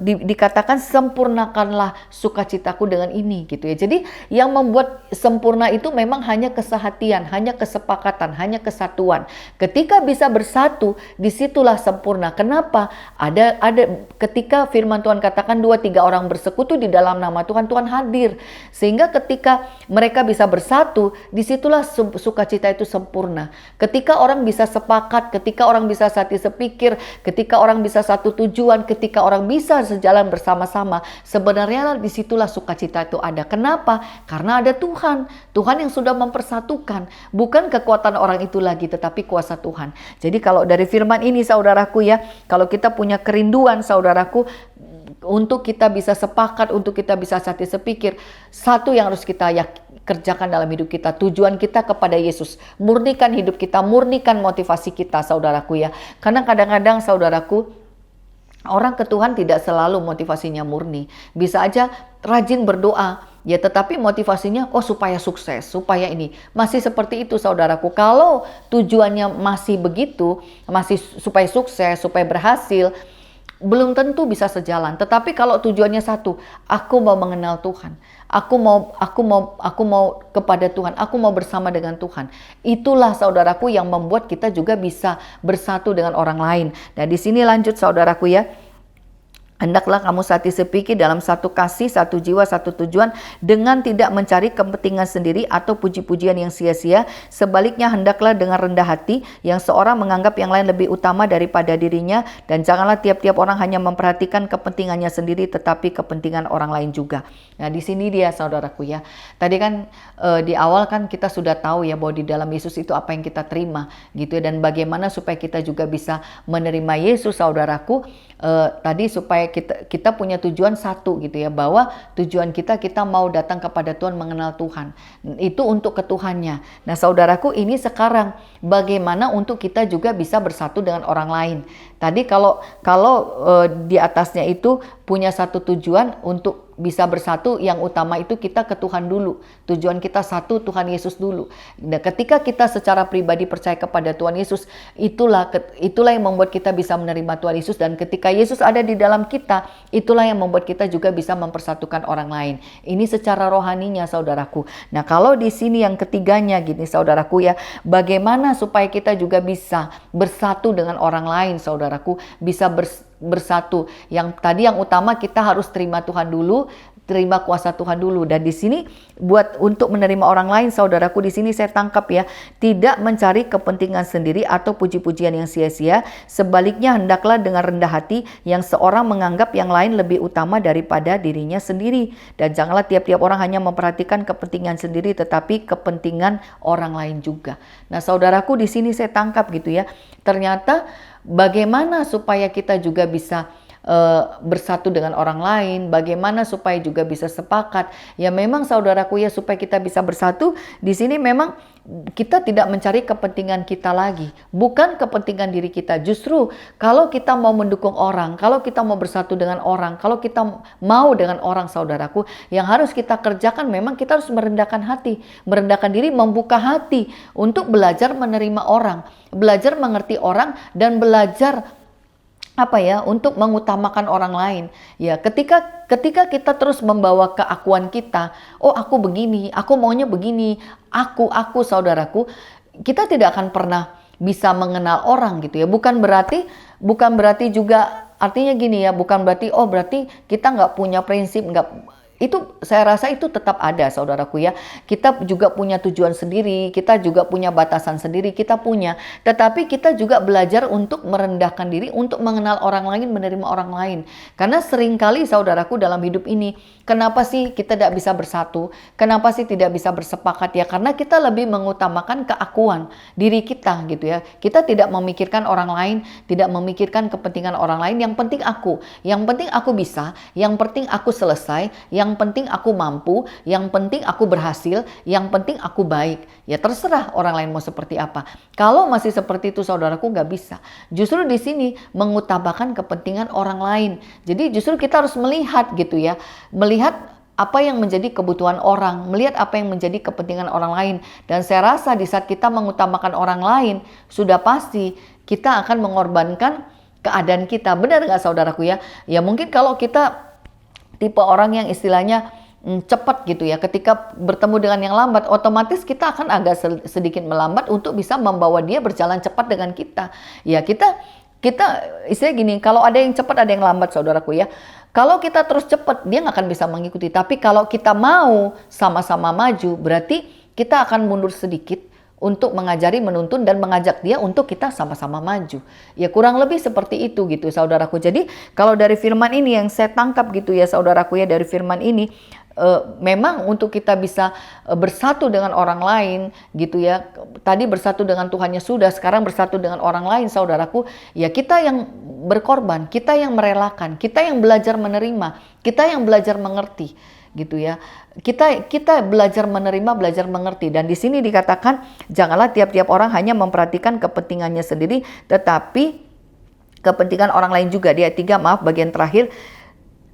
S1: dikatakan sempurnakanlah sukacitaku dengan ini, gitu ya. Jadi yang membuat sempurna itu memang hanya kesehatian, hanya kesepakatan, hanya kesatuan. Ketika bisa bersatu, disitulah sempurna. Kenapa? Ada ketika firman Tuhan katakan 2-3 orang bersekutu di dalam nama Tuhan, Tuhan hadir. Sehingga ketika mereka bisa bersatu, disitulah sukacita itu sempurna. Ketika orang bisa sepakat, ketika orang bisa satu sepikir, ketika orang bisa satu tujuan, ketika orang bisa sejalan bersama-sama, sebenarnya disitulah sukacita itu ada. Kenapa? Karena ada Tuhan. Tuhan yang sudah mempersatukan. Bukan kekuatan orang itu lagi, tetapi kuasa Tuhan. Jadi kalau dari firman ini, saudaraku ya, kalau kita punya kerinduan, saudaraku, untuk kita bisa sepakat, untuk kita bisa satu sepikir, satu yang harus kita kerjakan dalam hidup kita, tujuan kita kepada Yesus. Murnikan hidup kita, murnikan motivasi kita, saudaraku ya. Karena kadang-kadang, saudaraku, orang ke Tuhan tidak selalu motivasinya murni. Bisa aja rajin berdoa, ya, tetapi motivasinya supaya sukses, supaya ini. Masih seperti itu, saudaraku. Kalau tujuannya masih begitu, masih supaya sukses, supaya berhasil, belum tentu bisa sejalan. Tetapi kalau tujuannya satu, aku mau mengenal Tuhan, aku mau kepada Tuhan, aku mau bersama dengan Tuhan. Itulah, saudaraku, yang membuat kita juga bisa bersatu dengan orang lain. Nah, di sini lanjut, saudaraku ya. Hendaklah kamu satu sepikir dalam satu kasih, satu jiwa, satu tujuan, dengan tidak mencari kepentingan sendiri atau puji-pujian yang sia-sia. Sebaliknya, hendaklah dengan rendah hati, yang seorang menganggap yang lain lebih utama daripada dirinya, dan janganlah tiap-tiap orang hanya memperhatikan kepentingannya sendiri, tetapi kepentingan orang lain juga. Nah, di sini dia, saudaraku ya. Tadi kan di awal kan kita sudah tahu ya bahwa di dalam Yesus itu apa yang kita terima, gitu ya, dan bagaimana supaya kita juga bisa menerima Yesus, saudaraku. Tadi supaya kita punya tujuan satu, gitu ya, bahwa tujuan kita mau datang kepada Tuhan, mengenal Tuhan. Itu untuk ketuhannya. Nah, saudaraku, ini sekarang bagaimana untuk kita juga bisa bersatu dengan orang lain. Tadi kalau di atasnya itu punya satu tujuan untuk bisa bersatu, yang utama itu kita ke Tuhan dulu. Tujuan kita satu, Tuhan Yesus dulu. Nah, ketika kita secara pribadi percaya kepada Tuhan Yesus, itulah yang membuat kita bisa menerima Tuhan Yesus. Dan ketika Yesus ada di dalam kita, itulah yang membuat kita juga bisa mempersatukan orang lain. Ini secara rohaninya, saudaraku. Nah, kalau di sini yang ketiganya gini, saudaraku ya, bagaimana supaya kita juga bisa bersatu dengan orang lain, saudaraku, bisa bersatu. Yang tadi yang utama, kita harus terima Tuhan dulu, terima kuasa Tuhan dulu. Dan di sini untuk menerima orang lain, saudaraku, di sini saya tangkap ya, tidak mencari kepentingan sendiri atau puji-pujian yang sia-sia. Sebaliknya, hendaklah dengan rendah hati, yang seorang menganggap yang lain lebih utama daripada dirinya sendiri, dan janganlah tiap-tiap orang hanya memperhatikan kepentingan sendiri, tetapi kepentingan orang lain juga. Nah, saudaraku, di sini saya tangkap gitu ya, ternyata bagaimana supaya kita juga bisa bersatu dengan orang lain, bagaimana supaya juga bisa sepakat. Ya memang, saudaraku ya, supaya kita bisa bersatu, di sini memang kita tidak mencari kepentingan kita lagi, bukan kepentingan diri kita. Justru kalau kita mau mendukung orang, kalau kita mau bersatu dengan orang, kalau kita mau dengan orang, saudaraku, yang harus kita kerjakan memang kita harus merendahkan hati, merendahkan diri, membuka hati untuk belajar menerima orang, belajar mengerti orang, dan belajar untuk mengutamakan orang lain. Ya, ketika kita terus membawa keakuan kita, aku begini, aku maunya begini, aku saudaraku, kita tidak akan pernah bisa mengenal orang, gitu ya. Bukan berarti juga, artinya gini ya, bukan berarti berarti kita nggak punya prinsip, itu saya rasa itu tetap ada, saudaraku ya. Kita juga punya tujuan sendiri, kita juga punya batasan sendiri, kita punya. Tetapi kita juga belajar untuk merendahkan diri, untuk mengenal orang lain, menerima orang lain. Karena seringkali, saudaraku, dalam hidup ini, kenapa sih kita tidak bisa bersatu? Kenapa sih tidak bisa bersepakat? Ya karena kita lebih mengutamakan keakuan diri kita, gitu ya. Kita tidak memikirkan orang lain, tidak memikirkan kepentingan orang lain. Yang penting aku bisa, yang penting aku selesai, yang Yang penting aku mampu, yang penting aku berhasil, yang penting aku baik. Ya terserah orang lain mau seperti apa. Kalau masih seperti itu saudaraku nggak bisa. Justru di sini mengutamakan kepentingan orang lain. Jadi justru kita harus melihat gitu ya. Melihat apa yang menjadi kebutuhan orang, melihat apa yang menjadi kepentingan orang lain. Dan saya rasa di saat kita mengutamakan orang lain, sudah pasti kita akan mengorbankan keadaan kita. Benar nggak saudaraku ya? Ya mungkin kalau kita tipe orang yang istilahnya cepat gitu ya, ketika bertemu dengan yang lambat, otomatis kita akan agak sedikit melambat untuk bisa membawa dia berjalan cepat dengan kita. Ya kita istilah gini, kalau ada yang cepat ada yang lambat saudaraku ya. Kalau kita terus cepat dia nggak akan bisa mengikuti. Tapi kalau kita mau sama-sama maju, berarti kita akan mundur sedikit untuk mengajari, menuntun dan mengajak dia untuk kita sama-sama maju. Ya kurang lebih seperti itu gitu saudaraku. Jadi kalau dari firman ini yang saya tangkap gitu ya saudaraku ya, dari firman ini memang untuk kita bisa bersatu dengan orang lain gitu ya. Tadi bersatu dengan Tuhannya sudah, sekarang bersatu dengan orang lain saudaraku. Ya kita yang berkorban, kita yang merelakan, kita yang belajar menerima, kita yang belajar mengerti gitu ya. Kita belajar menerima, belajar mengerti. Dan di sini dikatakan janganlah tiap-tiap orang hanya memperhatikan kepentingannya sendiri, tetapi kepentingan orang lain juga. Di ayat 3 bagian terakhir,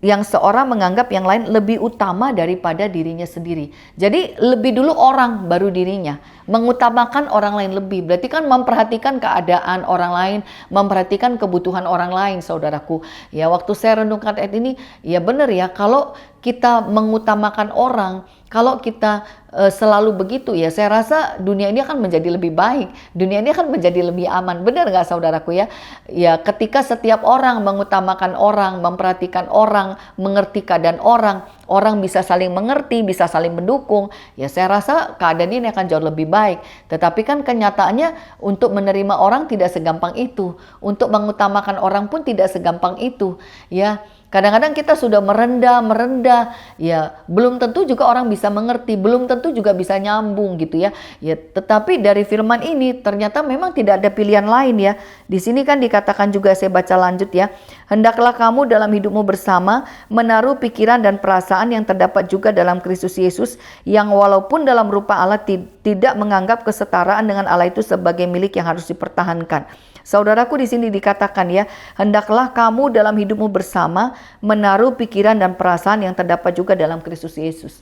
S1: yang seorang menganggap yang lain lebih utama daripada dirinya sendiri. Jadi lebih dulu orang baru dirinya. Mengutamakan orang lain lebih. Berarti kan memperhatikan keadaan orang lain, memperhatikan kebutuhan orang lain saudaraku. Ya waktu saya renungkan ayat ini, ya benar ya, kalau kita mengutamakan orang, kalau kita selalu begitu ya, saya rasa dunia ini akan menjadi lebih baik. Dunia ini akan menjadi lebih aman. Benar nggak saudaraku ya? Ya ketika setiap orang mengutamakan orang, memperhatikan orang, mengerti keadaan orang, orang bisa saling mengerti, bisa saling mendukung. Ya saya rasa keadaan ini akan jauh lebih baik. Tetapi kan kenyataannya untuk menerima orang tidak segampang itu. Untuk mengutamakan orang pun tidak segampang itu. Ya. Kadang-kadang kita sudah merendah, ya belum tentu juga orang bisa mengerti, belum tentu juga bisa nyambung gitu ya. Ya, tetapi dari firman ini ternyata memang tidak ada pilihan lain ya. Di sini kan dikatakan juga, saya baca lanjut ya. Hendaklah kamu dalam hidupmu bersama menaruh pikiran dan perasaan yang terdapat juga dalam Kristus Yesus, yang walaupun dalam rupa Allah tidak menganggap kesetaraan dengan Allah itu sebagai milik yang harus dipertahankan. Saudaraku, di sini dikatakan ya, hendaklah kamu dalam hidupmu bersama menaruh pikiran dan perasaan yang terdapat juga dalam Kristus Yesus.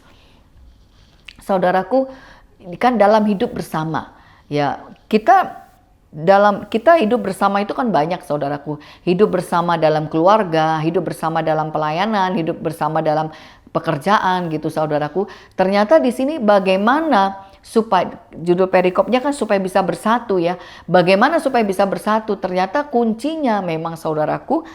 S1: Saudaraku, ini kan dalam hidup bersama. Ya, kita hidup bersama itu kan banyak saudaraku. Hidup bersama dalam keluarga, hidup bersama dalam pelayanan, hidup bersama dalam pekerjaan gitu saudaraku. Ternyata di sini bagaimana supaya, judul perikopnya kan supaya bisa bersatu ya. Bagaimana supaya bisa bersatu? Ternyata kuncinya memang saudaraku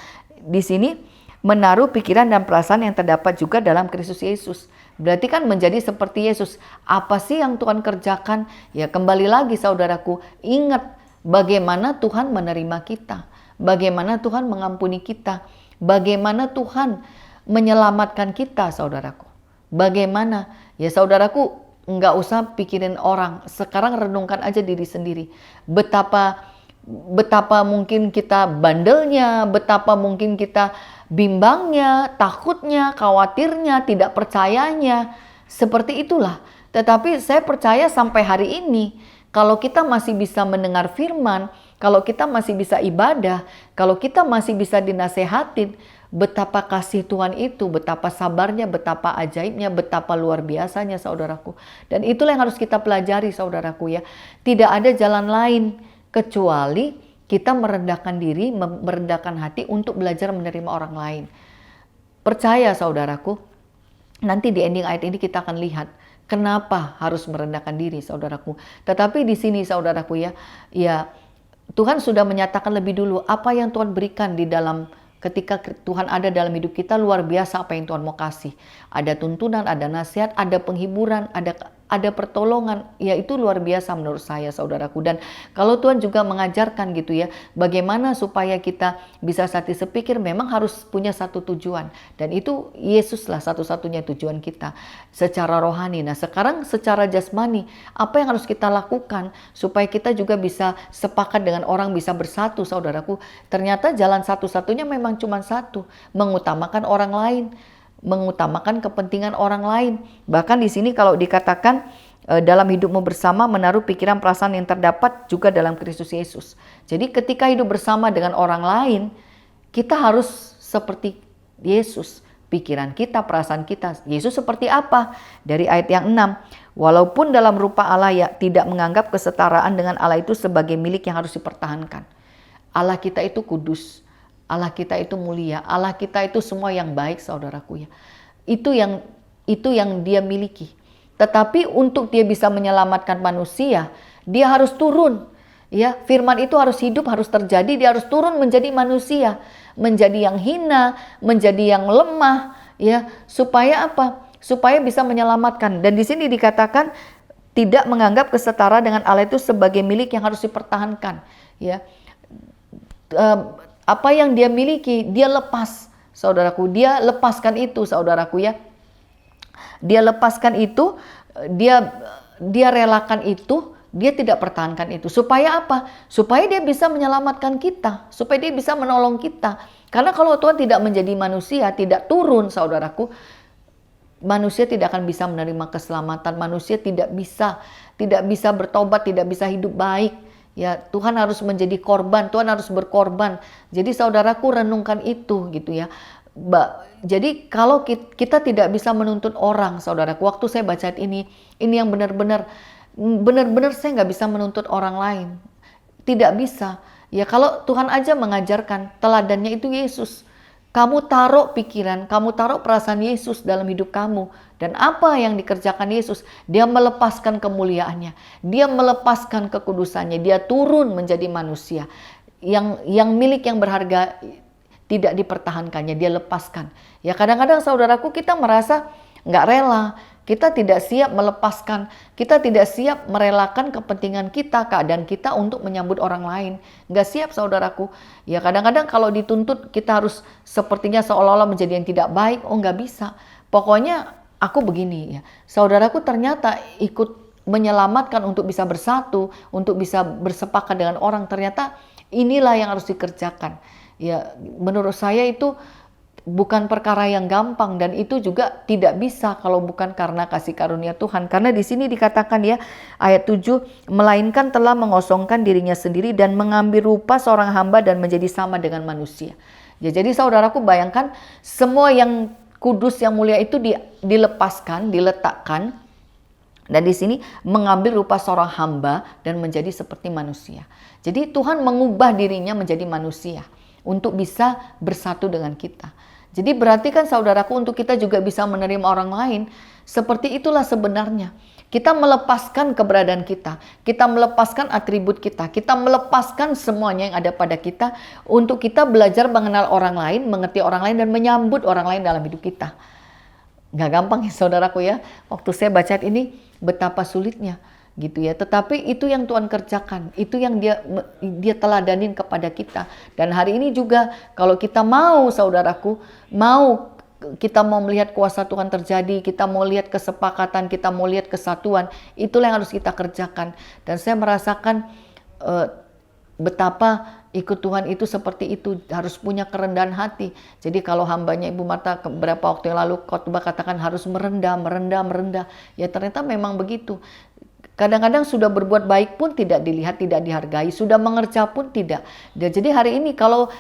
S1: di sini menaruh pikiran dan perasaan yang terdapat juga dalam Kristus Yesus. Berarti kan menjadi seperti Yesus. Apa sih yang Tuhan kerjakan? Ya kembali lagi saudaraku, ingat bagaimana Tuhan menerima kita. Bagaimana Tuhan mengampuni kita. Bagaimana Tuhan menyelamatkan kita saudaraku. Bagaimana? Ya saudaraku, nggak usah pikirin orang. Sekarang renungkan aja diri sendiri. Betapa mungkin kita bandelnya, betapa mungkin kita bimbangnya, takutnya, khawatirnya, tidak percayanya. Seperti itulah. Tetapi saya percaya sampai hari ini, kalau kita masih bisa mendengar firman, kalau kita masih bisa ibadah, kalau kita masih bisa dinasehatin, betapa kasih Tuhan itu, betapa sabarnya, betapa ajaibnya, betapa luar biasanya saudaraku. Dan itulah yang harus kita pelajari saudaraku ya. Tidak ada jalan lain kecuali kita merendahkan diri, merendahkan hati untuk belajar menerima orang lain. Percaya saudaraku, nanti di ending ayat ini kita akan lihat kenapa harus merendahkan diri saudaraku. Tetapi di sini saudaraku ya, Tuhan sudah menyatakan lebih dulu apa yang Tuhan berikan di dalam. Ketika Tuhan ada dalam hidup kita, luar biasa apa yang Tuhan mau kasih. Ada tuntunan, ada nasihat, ada penghiburan, ada pertolongan. Ya itu luar biasa menurut saya saudaraku. Dan kalau Tuhan juga mengajarkan gitu ya, bagaimana supaya kita bisa sati sepikir, memang harus punya satu tujuan. Dan itu Yesuslah satu-satunya tujuan kita secara rohani. Nah sekarang secara jasmani, apa yang harus kita lakukan supaya kita juga bisa sepakat dengan orang, bisa bersatu saudaraku. Ternyata jalan satu-satunya memang cuma satu, mengutamakan orang lain. mengutamakan kepentingan orang lain. Bahkan di sini kalau dikatakan dalam hidupmu bersama menaruh pikiran perasaan yang terdapat juga dalam Kristus Yesus. Jadi ketika hidup bersama dengan orang lain, kita harus seperti Yesus. Pikiran kita, perasaan kita. Yesus seperti apa? Dari ayat yang 6. Walaupun dalam rupa Allah ya tidak menganggap kesetaraan dengan Allah itu sebagai milik yang harus dipertahankan. Allah kita itu kudus. Allah kita itu mulia. Allah kita itu semua yang baik, saudaraku ya. Itu yang dia miliki. Tetapi untuk dia bisa menyelamatkan manusia, dia harus turun. Ya, firman itu harus hidup, harus terjadi, dia harus turun menjadi manusia, menjadi yang hina, menjadi yang lemah, ya, supaya apa? Supaya bisa menyelamatkan. Dan di sini dikatakan tidak menganggap kesetara dengan Allah itu sebagai milik yang harus dipertahankan, ya. Apa yang dia miliki, dia lepas, saudaraku, dia lepaskan itu, saudaraku ya. Dia lepaskan itu, dia relakan itu. Dia tidak pertahankan itu. Supaya apa? Supaya dia bisa menyelamatkan kita. Supaya dia bisa menolong kita. Karena kalau Tuhan tidak menjadi manusia, tidak turun, saudaraku, manusia tidak akan bisa menerima keselamatan. Manusia tidak bisa bertobat, tidak bisa hidup baik. Ya, Tuhan harus menjadi korban, Tuhan harus berkorban. Jadi saudaraku renungkan itu gitu ya. Jadi kalau kita tidak bisa menuntut orang, saudaraku, waktu saya baca ini yang benar-benar saya nggak bisa menuntut orang lain. Tidak bisa. Ya kalau Tuhan aja mengajarkan, teladannya itu Yesus. Kamu taruh pikiran, kamu taruh perasaan Yesus dalam hidup kamu. Dan apa yang dikerjakan Yesus? Dia melepaskan kemuliaannya. Dia melepaskan kekudusannya. Dia turun menjadi manusia. Yang milik yang berharga tidak dipertahankannya, dia lepaskan. Ya kadang-kadang saudaraku kita merasa nggak rela. Kita tidak siap melepaskan, kita tidak siap merelakan kepentingan kita, keadaan kita untuk menyambut orang lain. Nggak siap saudaraku. Ya kadang-kadang kalau dituntut kita harus sepertinya seolah-olah menjadi yang tidak baik. Oh nggak bisa. Pokoknya aku begini ya. Saudaraku ternyata ikut menyelamatkan untuk bisa bersatu, untuk bisa bersepakat dengan orang. Ternyata inilah yang harus dikerjakan. Ya menurut saya itu bukan perkara yang gampang dan itu juga tidak bisa kalau bukan karena kasih karunia Tuhan. Karena di sini dikatakan ya ayat 7, melainkan telah mengosongkan dirinya sendiri dan mengambil rupa seorang hamba dan menjadi sama dengan manusia. Ya, jadi saudaraku bayangkan semua yang kudus yang mulia itu dilepaskan, diletakkan, dan di sini mengambil rupa seorang hamba dan menjadi seperti manusia. Jadi Tuhan mengubah dirinya menjadi manusia untuk bisa bersatu dengan kita. Jadi berarti kan saudaraku untuk kita juga bisa menerima orang lain. Seperti itulah sebenarnya. Kita melepaskan keberadaan kita. Kita melepaskan atribut kita. Kita melepaskan semuanya yang ada pada kita. Untuk kita belajar mengenal orang lain, mengerti orang lain dan menyambut orang lain dalam hidup kita. Gak gampang ya saudaraku ya. Waktu saya baca ini betapa sulitnya. Gitu ya, tetapi itu yang Tuhan kerjakan, itu yang dia teladanin kepada kita. Dan hari ini juga kalau kita mau saudaraku, kita mau melihat kuasa Tuhan terjadi, kita mau lihat kesepakatan, kita mau lihat kesatuan, itulah yang harus kita kerjakan. Dan saya merasakan betapa ikut Tuhan itu seperti itu, harus punya kerendahan hati. Jadi kalau hambanya Ibu Marta beberapa waktu yang lalu khotbah katakan harus merendah. Ya ternyata memang begitu. Kadang-kadang sudah berbuat baik pun tidak dilihat, tidak dihargai, sudah mengerja pun tidak. Jadi hari ini kalau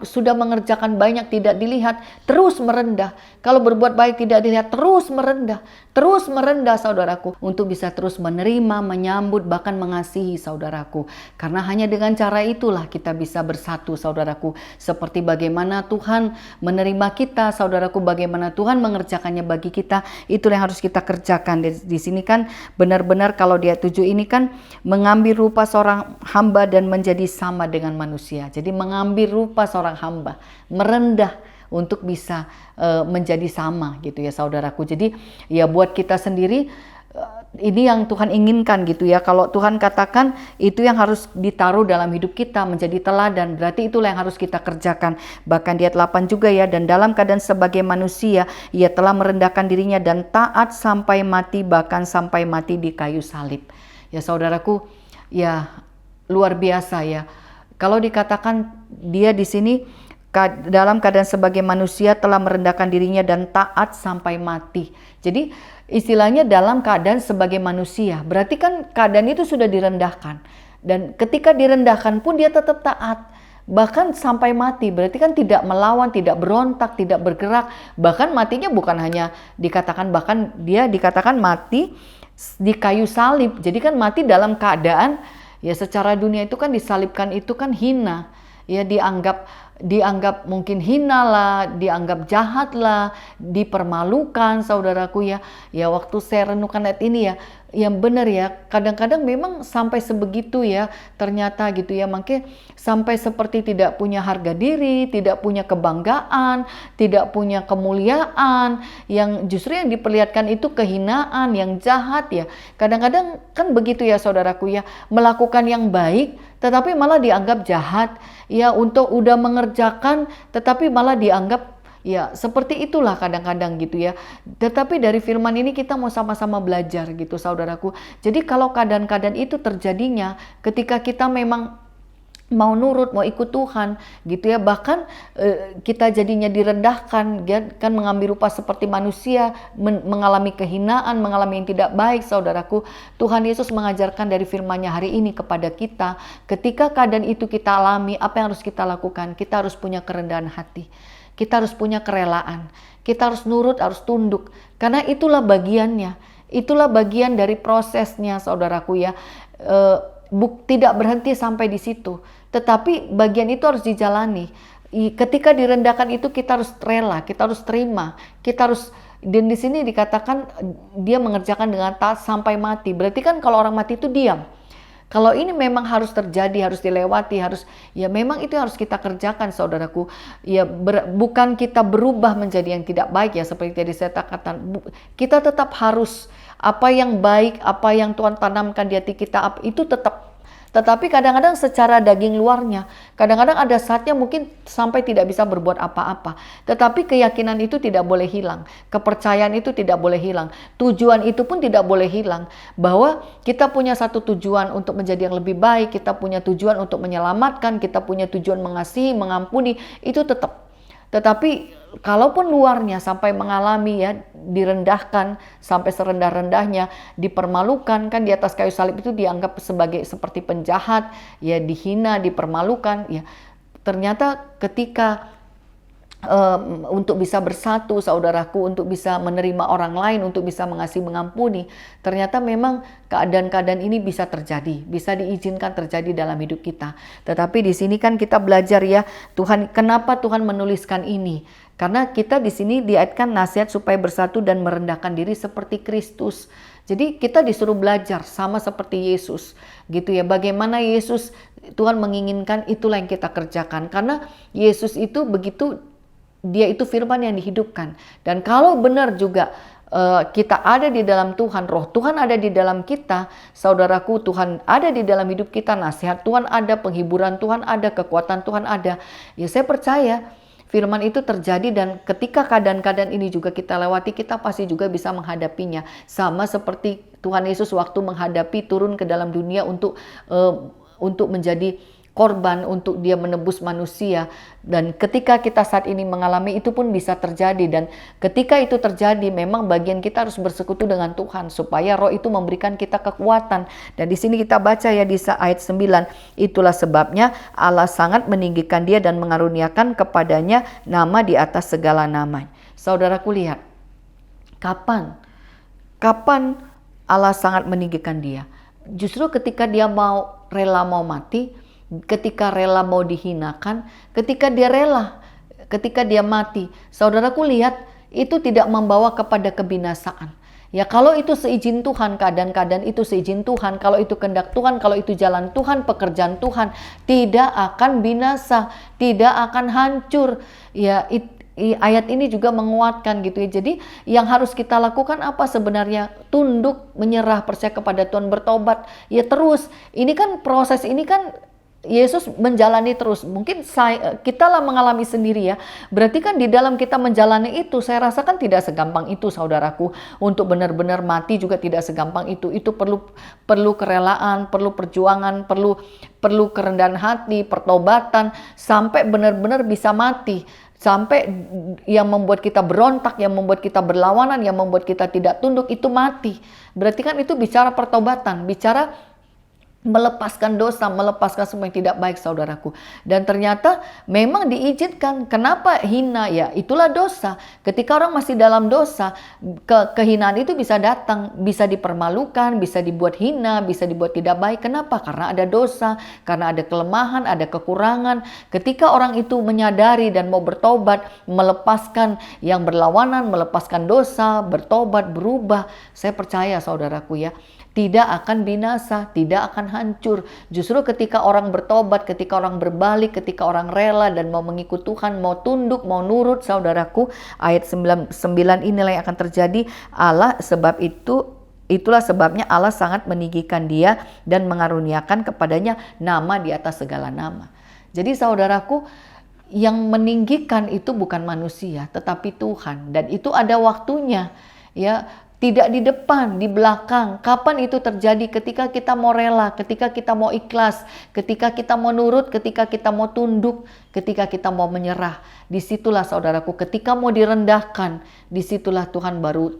S1: sudah mengerjakan banyak tidak dilihat, terus merendah. Kalau berbuat baik tidak dilihat, terus merendah saudaraku, untuk bisa terus menerima, menyambut, bahkan mengasihi saudaraku. Karena hanya dengan cara itulah kita bisa bersatu saudaraku. Seperti bagaimana Tuhan menerima kita saudaraku, bagaimana Tuhan mengerjakannya bagi kita, itulah yang harus kita kerjakan. Di sini kan benar-benar kalau dia 7 ini kan mengambil rupa seorang hamba dan menjadi sama dengan manusia. Jadi mengambil rupa seorang hamba, merendah untuk bisa menjadi sama gitu ya saudaraku. Jadi ya buat kita sendiri ini yang Tuhan inginkan gitu ya. Kalau Tuhan katakan itu yang harus ditaruh dalam hidup kita menjadi teladan, berarti itulah yang harus kita kerjakan. Bahkan di ayat 8 juga ya, dan dalam keadaan sebagai manusia ia telah merendahkan dirinya dan taat sampai mati, bahkan sampai mati di kayu salib. Ya saudaraku, ya luar biasa ya. Kalau dikatakan dia di sini dalam keadaan sebagai manusia telah merendahkan dirinya dan taat sampai mati. Jadi istilahnya dalam keadaan sebagai manusia, berarti kan keadaan itu sudah direndahkan. Dan ketika direndahkan pun dia tetap taat. Bahkan sampai mati, berarti kan tidak melawan, tidak berontak, tidak bergerak. Bahkan matinya bukan hanya dikatakan, bahkan dia dikatakan mati di kayu salib. Jadi kan mati dalam keadaan, ya secara dunia itu kan disalibkan itu kan hina. Ya dianggap mungkin hina lah, dianggap jahat lah, dipermalukan saudaraku ya. Ya waktu saya renungkan ayat ini ya, yang benar ya, kadang-kadang memang sampai sebegitu ya, ternyata gitu ya, makanya sampai seperti tidak punya harga diri, tidak punya kebanggaan, tidak punya kemuliaan, yang justru yang diperlihatkan itu kehinaan, yang jahat ya. Kadang-kadang kan begitu ya saudaraku ya, melakukan yang baik tetapi malah dianggap jahat ya, untuk udah mengerjakan tetapi malah dianggap ya seperti itulah kadang-kadang gitu ya. Tetapi dari firman ini kita mau sama-sama belajar gitu saudaraku. Jadi kalau keadaan-keadaan itu terjadinya ketika kita memang mau nurut, mau ikut Tuhan gitu ya, bahkan kita jadinya direndahkan ya, kan mengambil rupa seperti manusia, mengalami kehinaan, mengalami yang tidak baik saudaraku. Tuhan Yesus mengajarkan dari firman-Nya hari ini kepada kita, ketika keadaan itu kita alami, apa yang harus kita lakukan? Kita harus punya kerendahan hati, kita harus punya kerelaan, kita harus nurut, harus tunduk, karena itulah bagiannya, itulah bagian dari prosesnya saudaraku ya. Tidak berhenti sampai di situ, tetapi bagian itu harus dijalani. Ketika direndahkan itu kita harus rela, kita harus terima, kita harus, dan di sini dikatakan dia mengerjakan dengan taat sampai mati. Berarti kan kalau orang mati itu diam. Kalau ini memang harus terjadi, harus dilewati, harus ya memang itu harus kita kerjakan saudaraku. Ya bukan kita berubah menjadi yang tidak baik ya, seperti tadi saya katakan. Kita tetap harus apa yang baik, apa yang Tuhan tanamkan di hati kita itu tetap. Tetapi kadang-kadang secara daging luarnya, kadang-kadang ada saatnya mungkin sampai tidak bisa berbuat apa-apa. Tetapi keyakinan itu tidak boleh hilang. Kepercayaan itu tidak boleh hilang. Tujuan itu pun tidak boleh hilang. Bahwa kita punya satu tujuan untuk menjadi yang lebih baik, kita punya tujuan untuk menyelamatkan, kita punya tujuan mengasihi, mengampuni, itu tetap. Tetapi kalaupun luarnya sampai mengalami ya, direndahkan sampai serendah-rendahnya, dipermalukan, kan di atas kayu salib itu dianggap sebagai seperti penjahat, ya dihina, dipermalukan, ya ternyata ketika untuk bisa bersatu saudaraku, untuk bisa menerima orang lain, untuk bisa mengasihi, mengampuni, ternyata memang keadaan-keadaan ini bisa terjadi, bisa diizinkan terjadi dalam hidup kita. Tetapi di sini kan kita belajar ya, Tuhan, kenapa Tuhan menuliskan ini? Karena kita di sini diaitkan nasihat supaya bersatu dan merendahkan diri seperti Kristus. Jadi kita disuruh belajar sama seperti Yesus gitu ya. Bagaimana Yesus, Tuhan menginginkan, itulah yang kita kerjakan. Karena Yesus itu begitu, dia itu firman yang dihidupkan. Dan kalau benar juga kita ada di dalam Tuhan, roh Tuhan ada di dalam kita, saudaraku, Tuhan ada di dalam hidup kita, nasihat Tuhan ada, penghiburan Tuhan ada, kekuatan Tuhan ada. Ya saya percaya firman itu terjadi, dan ketika keadaan-keadaan ini juga kita lewati, kita pasti juga bisa menghadapinya. Sama seperti Tuhan Yesus waktu menghadapi turun ke dalam dunia untuk menjadi korban, untuk dia menebus manusia. Dan ketika kita saat ini mengalami itu pun bisa terjadi, dan ketika itu terjadi memang bagian kita harus bersekutu dengan Tuhan supaya roh itu memberikan kita kekuatan. Dan di sini kita baca ya di ayat 9, itulah sebabnya Allah sangat meninggikan dia dan mengaruniakan kepadanya nama di atas segala nama. Saudaraku lihat, kapan Allah sangat meninggikan dia? Justru ketika dia rela mau mati, ketika rela mau dihinakan, ketika dia mati. Saudaraku lihat, itu tidak membawa kepada kebinasaan. Ya kalau itu seizin Tuhan, keadaan-keadaan itu seizin Tuhan, kalau itu kehendak Tuhan, kalau itu jalan Tuhan, pekerjaan Tuhan, tidak akan binasa, tidak akan hancur. Ya ayat ini juga menguatkan gitu ya. Jadi yang harus kita lakukan apa sebenarnya? Tunduk, menyerah, percaya kepada Tuhan, bertobat. Ya terus, ini kan proses ini kan Yesus menjalani terus. Mungkin kita lah mengalami sendiri ya. Berarti kan di dalam kita menjalani itu, saya rasakan tidak segampang itu saudaraku. Untuk benar-benar mati juga tidak segampang itu. Itu perlu kerelaan, perlu perjuangan, perlu kerendahan hati, pertobatan, sampai benar-benar bisa mati. Sampai yang membuat kita berontak, yang membuat kita berlawanan, yang membuat kita tidak tunduk, itu mati. Berarti kan itu bicara pertobatan, bicara melepaskan dosa, melepaskan semua yang tidak baik saudaraku. Dan ternyata memang diizinkan. Kenapa hina? Ya itulah dosa. Ketika orang masih dalam dosa, kehinaan itu bisa datang, bisa dipermalukan, bisa dibuat hina, bisa dibuat tidak baik. Kenapa? Karena ada dosa, karena ada kelemahan, ada kekurangan. Ketika orang itu menyadari dan mau bertobat, melepaskan yang berlawanan, melepaskan dosa, bertobat, berubah, saya percaya saudaraku ya, tidak akan binasa, tidak akan hancur. Justru ketika orang bertobat, ketika orang berbalik, ketika orang rela dan mau mengikut Tuhan, mau tunduk, mau nurut saudaraku, ayat 9 inilah yang akan terjadi. Allah sebab itulah sebabnya Allah sangat meninggikan dia dan mengaruniakan kepadanya nama di atas segala nama. Jadi saudaraku, yang meninggikan itu bukan manusia, tetapi Tuhan. Dan itu ada waktunya ya. Tidak di depan, di belakang. Kapan itu terjadi? Ketika kita mau rela, ketika kita mau ikhlas, ketika kita mau nurut, ketika kita mau tunduk, ketika kita mau menyerah. Disitulah saudaraku, ketika mau direndahkan, disitulah Tuhan baru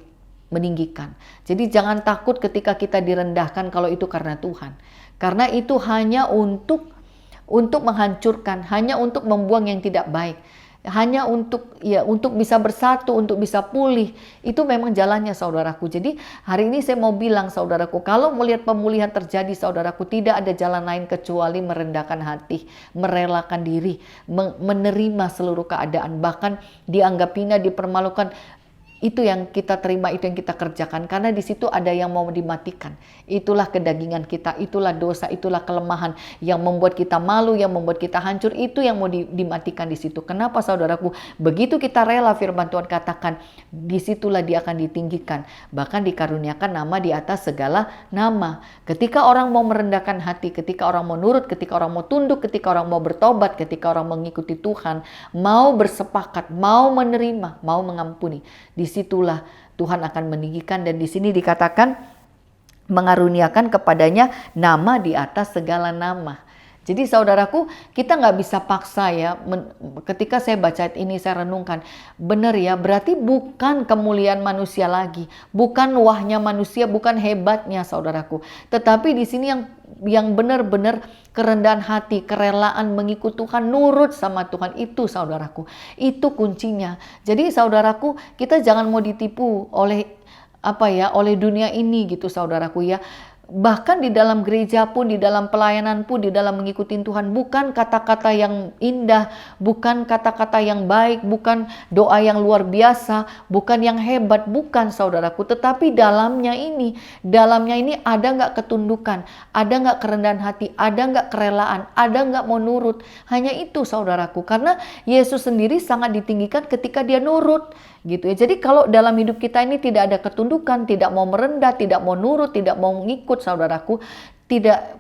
S1: meninggikan. Jadi jangan takut ketika kita direndahkan kalau itu karena Tuhan. Karena itu hanya untuk menghancurkan, hanya untuk membuang yang tidak baik. Hanya untuk bisa bersatu, untuk bisa pulih. Itu memang jalannya saudaraku. Jadi hari ini saya mau bilang saudaraku, kalau melihat pemulihan terjadi saudaraku, tidak ada jalan lain kecuali merendahkan hati, merelakan diri, menerima seluruh keadaan, bahkan dianggap hina, dipermalukan. Itu yang kita terima, itu yang kita kerjakan. Karena di situ ada yang mau dimatikan. Itulah kedagingan kita, itulah dosa, itulah kelemahan yang membuat kita malu, yang membuat kita hancur. Itu yang mau dimatikan di situ. Kenapa saudaraku? Begitu kita rela, firman Tuhan katakan, disitulah dia akan ditinggikan. Bahkan dikaruniakan nama di atas segala nama. Ketika orang mau merendahkan hati, ketika orang mau nurut, ketika orang mau tunduk, ketika orang mau bertobat, ketika orang mengikuti Tuhan, mau bersepakat, mau menerima, mau mengampuni, disitulah Tuhan akan meninggikan. Dan di sini dikatakan mengaruniakan kepadanya nama di atas segala nama. Jadi saudaraku, kita nggak bisa paksa ya. Ketika saya baca ini, saya renungkan, benar ya, berarti bukan kemuliaan manusia lagi, bukan wahnya manusia, bukan hebatnya saudaraku, tetapi di sini yang benar-benar kerendahan hati, kerelaan mengikut Tuhan, nurut sama Tuhan, itu saudaraku, itu kuncinya. Jadi saudaraku, kita jangan mau ditipu oleh oleh dunia ini gitu saudaraku ya. Bahkan di dalam gereja pun, di dalam pelayanan pun, di dalam mengikuti Tuhan, bukan kata-kata yang indah, bukan kata-kata yang baik, bukan doa yang luar biasa, bukan yang hebat, bukan saudaraku. Tetapi dalamnya ini ada nggak ketundukan, ada nggak kerendahan hati, ada nggak kerelaan, ada nggak mau nurut. Hanya itu saudaraku, karena Yesus sendiri sangat ditinggikan ketika dia nurut. Gitu ya. Jadi kalau dalam hidup kita ini tidak ada ketundukan, tidak mau merendah, tidak mau nurut, tidak mau mengikut saudaraku,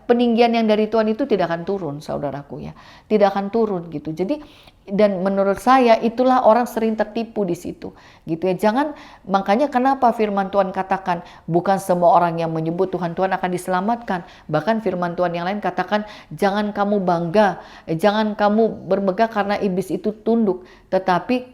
S1: peninggian yang dari Tuhan itu tidak akan turun saudaraku ya. Tidak akan turun gitu. Jadi dan menurut saya itulah orang sering tertipu di situ. Gitu ya. Makanya kenapa firman Tuhan katakan bukan semua orang yang menyebut Tuhan akan diselamatkan. Bahkan firman Tuhan yang lain katakan jangan kamu bangga, jangan kamu bermegah karena iblis itu tunduk, tetapi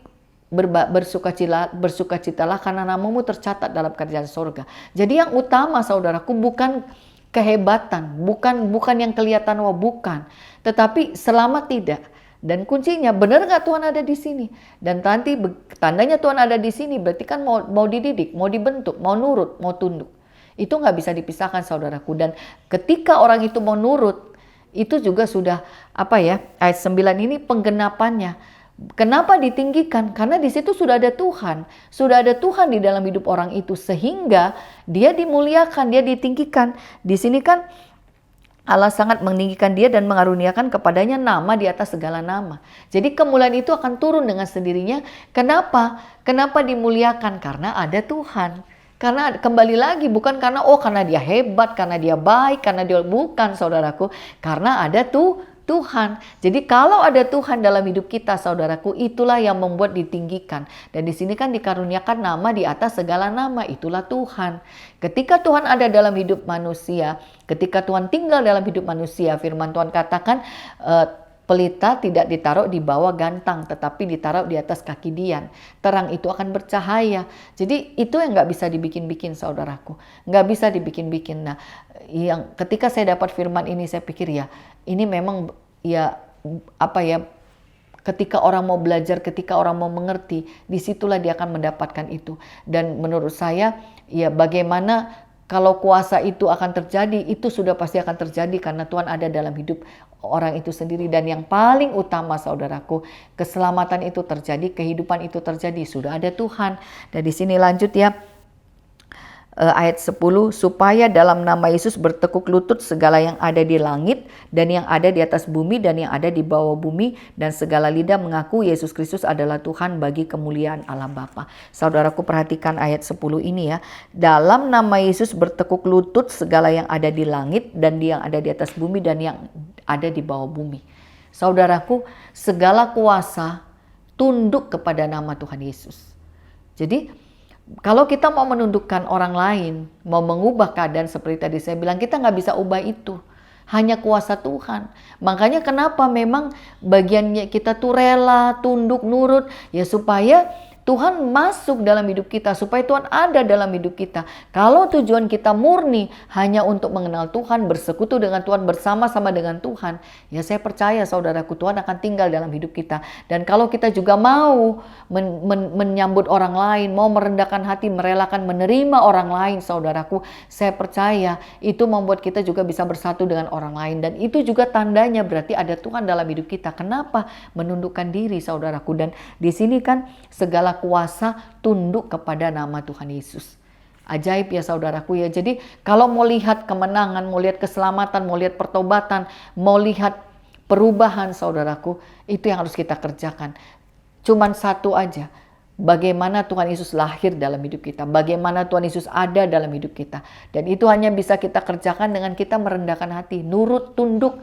S1: bersukacitalah karena namamu tercatat dalam kerajaan surga. Jadi yang utama saudaraku bukan kehebatan, bukan yang kelihatan bukan, tetapi selamat tidak. Dan kuncinya benar nggak Tuhan ada di sini? Dan nanti tandanya Tuhan ada di sini berarti kan mau dididik, mau dibentuk, mau nurut, mau tunduk. Itu nggak bisa dipisahkan saudaraku. Dan ketika orang itu mau nurut, itu juga sudah ayat 9 ini penggenapannya. Kenapa ditinggikan? Karena di situ sudah ada Tuhan. Sudah ada Tuhan di dalam hidup orang itu. Sehingga dia dimuliakan, dia ditinggikan. Di sini kan Allah sangat meninggikan dia dan mengaruniakan kepadanya nama di atas segala nama. Jadi kemuliaan itu akan turun dengan sendirinya. Kenapa? Kenapa dimuliakan? Karena ada Tuhan. Karena kembali lagi bukan karena karena dia hebat, karena dia baik, karena dia bukan saudaraku. Karena ada Tuhan. Tuhan. Jadi kalau ada Tuhan dalam hidup kita, saudaraku, itulah yang membuat ditinggikan. Dan di sini kan dikaruniakan nama di atas segala nama, itulah Tuhan. Ketika Tuhan ada dalam hidup manusia, ketika Tuhan tinggal dalam hidup manusia, firman Tuhan katakan, pelita tidak ditaruh di bawah gantang, tetapi ditaruh di atas kaki Dian. Terang itu akan bercahaya. Jadi itu yang nggak bisa dibikin-bikin, saudaraku. Nggak bisa dibikin-bikin. Nah, yang ketika saya dapat firman ini, saya pikir ya, ini memang ya apa ya, ketika orang mau belajar, ketika orang mau mengerti, disitulah dia akan mendapatkan itu. Dan menurut saya, ya bagaimana kalau kuasa itu akan terjadi, itu sudah pasti akan terjadi karena Tuhan ada dalam hidup orang itu sendiri. Dan yang paling utama, saudaraku, keselamatan itu terjadi, kehidupan itu terjadi, sudah ada Tuhan. Dan di sini lanjut ya, ayat 10, supaya dalam nama Yesus bertekuk lutut segala yang ada di langit dan yang ada di atas bumi dan yang ada di bawah bumi, dan segala lidah mengaku Yesus Kristus adalah Tuhan bagi kemuliaan Allah Bapa. Saudaraku, perhatikan ayat 10 ini ya. Dalam nama Yesus bertekuk lutut segala yang ada di langit dan yang ada di atas bumi dan yang ada di bawah bumi. Saudaraku, segala kuasa tunduk kepada nama Tuhan Yesus. Jadi kalau kita mau menundukkan orang lain, mau mengubah keadaan seperti tadi saya bilang, kita nggak bisa ubah itu. Hanya kuasa Tuhan. Makanya kenapa memang bagiannya kita tuh rela, tunduk, nurut, ya supaya Tuhan masuk dalam hidup kita, supaya Tuhan ada dalam hidup kita. Kalau tujuan kita murni hanya untuk mengenal Tuhan, bersekutu dengan Tuhan, bersama-sama dengan Tuhan, ya saya percaya saudaraku, Tuhan akan tinggal dalam hidup kita. Dan kalau kita juga mau menyambut orang lain, mau merendahkan hati, merelakan menerima orang lain, saudaraku, saya percaya itu membuat kita juga bisa bersatu dengan orang lain. Dan itu juga tandanya berarti ada Tuhan dalam hidup kita. Kenapa? Menundukkan diri, saudaraku. Dan di sini kan segala kuasa tunduk kepada nama Tuhan Yesus. Ajaib ya saudaraku ya. Jadi kalau mau lihat kemenangan, mau lihat keselamatan, mau lihat pertobatan, mau lihat perubahan, saudaraku, itu yang harus kita kerjakan. Cuman satu aja, bagaimana Tuhan Yesus lahir dalam hidup kita, bagaimana Tuhan Yesus ada dalam hidup kita. Dan itu hanya bisa kita kerjakan dengan kita merendahkan hati, nurut, tunduk,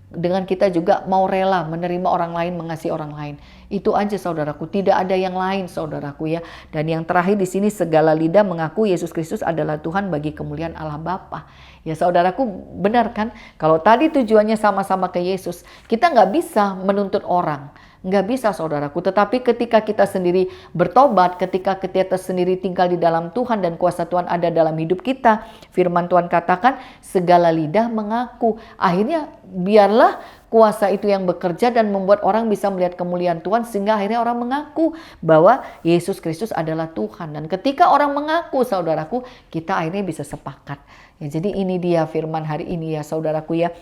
S1: dengan kita juga mau rela menerima orang lain, mengasihi orang lain. Itu aja saudaraku, tidak ada yang lain saudaraku ya. Dan yang terakhir di sini, segala lidah mengaku Yesus Kristus adalah Tuhan bagi kemuliaan Allah Bapa. Ya saudaraku, benar kan? Kalau tadi tujuannya sama-sama ke Yesus, kita nggak bisa menuntut orang. Nggak bisa saudaraku, tetapi ketika kita sendiri bertobat, ketika kita sendiri tinggal di dalam Tuhan dan kuasa Tuhan ada dalam hidup kita, firman Tuhan katakan segala lidah mengaku. Akhirnya biarlah kuasa itu yang bekerja dan membuat orang bisa melihat kemuliaan Tuhan, sehingga akhirnya orang mengaku bahwa Yesus Kristus adalah Tuhan. Dan ketika orang mengaku, saudaraku, kita akhirnya bisa sepakat. Ya, jadi ini dia firman hari ini ya saudaraku ya.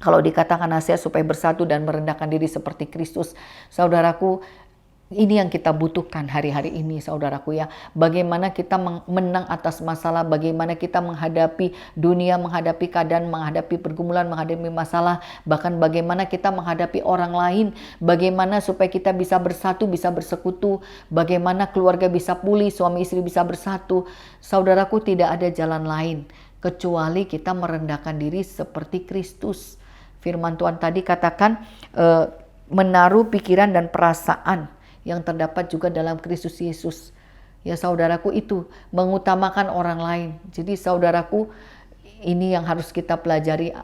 S1: Kalau dikatakan nasihat supaya bersatu dan merendahkan diri seperti Kristus, saudaraku, ini yang kita butuhkan hari-hari ini saudaraku ya. Bagaimana kita menang atas masalah, bagaimana kita menghadapi dunia, menghadapi keadaan, menghadapi pergumulan, menghadapi masalah, bahkan bagaimana kita menghadapi orang lain, bagaimana supaya kita bisa bersatu, bisa bersekutu, bagaimana keluarga bisa pulih, suami istri bisa bersatu. Saudaraku, tidak ada jalan lain kecuali kita merendahkan diri seperti Kristus. Firman Tuhan tadi katakan menaruh pikiran dan perasaan yang terdapat juga dalam Kristus Yesus. Ya saudaraku, itu mengutamakan orang lain. Jadi saudaraku, ini yang harus kita pelajari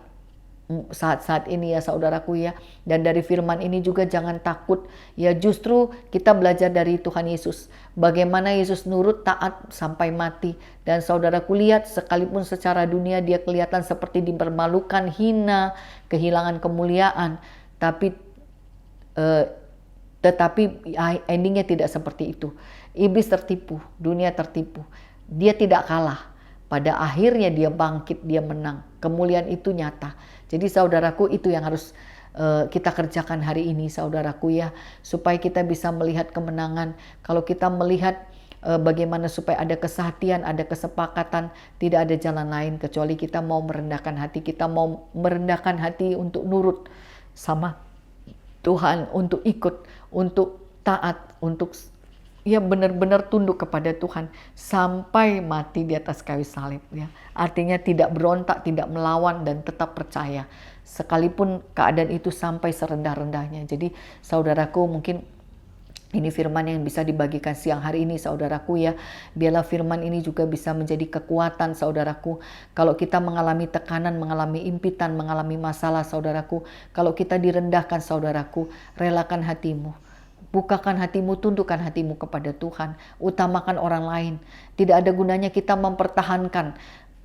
S1: saat-saat ini ya saudaraku ya. Dan dari firman ini juga jangan takut. Ya justru kita belajar dari Tuhan Yesus. Bagaimana Yesus nurut taat sampai mati. Dan saudaraku lihat, sekalipun secara dunia dia kelihatan seperti dipermalukan, hina, kehilangan kemuliaan. Tetapi endingnya tidak seperti itu. Iblis tertipu, dunia tertipu. Dia tidak kalah. Pada akhirnya dia bangkit, dia menang. Kemuliaan itu nyata. Jadi saudaraku, itu yang harus kita kerjakan hari ini saudaraku ya. Supaya kita bisa melihat kemenangan. Kalau kita melihat bagaimana supaya ada kesehatian, ada kesepakatan, tidak ada jalan lain kecuali kita mau merendahkan hati. Kita mau merendahkan hati untuk nurut sama Tuhan, untuk ikut, untuk taat, untuk ya benar-benar tunduk kepada Tuhan sampai mati di atas kayu salib ya. Artinya tidak berontak, tidak melawan dan tetap percaya. Sekalipun keadaan itu sampai serendah-rendahnya. Jadi saudaraku, mungkin ini firman yang bisa dibagikan siang hari ini saudaraku ya. Biarlah firman ini juga bisa menjadi kekuatan saudaraku. Kalau kita mengalami tekanan, mengalami impitan, mengalami masalah saudaraku. Kalau kita direndahkan saudaraku, relakan hatimu. Bukakan hatimu, tundukkan hatimu kepada Tuhan. Utamakan orang lain. Tidak ada gunanya kita mempertahankan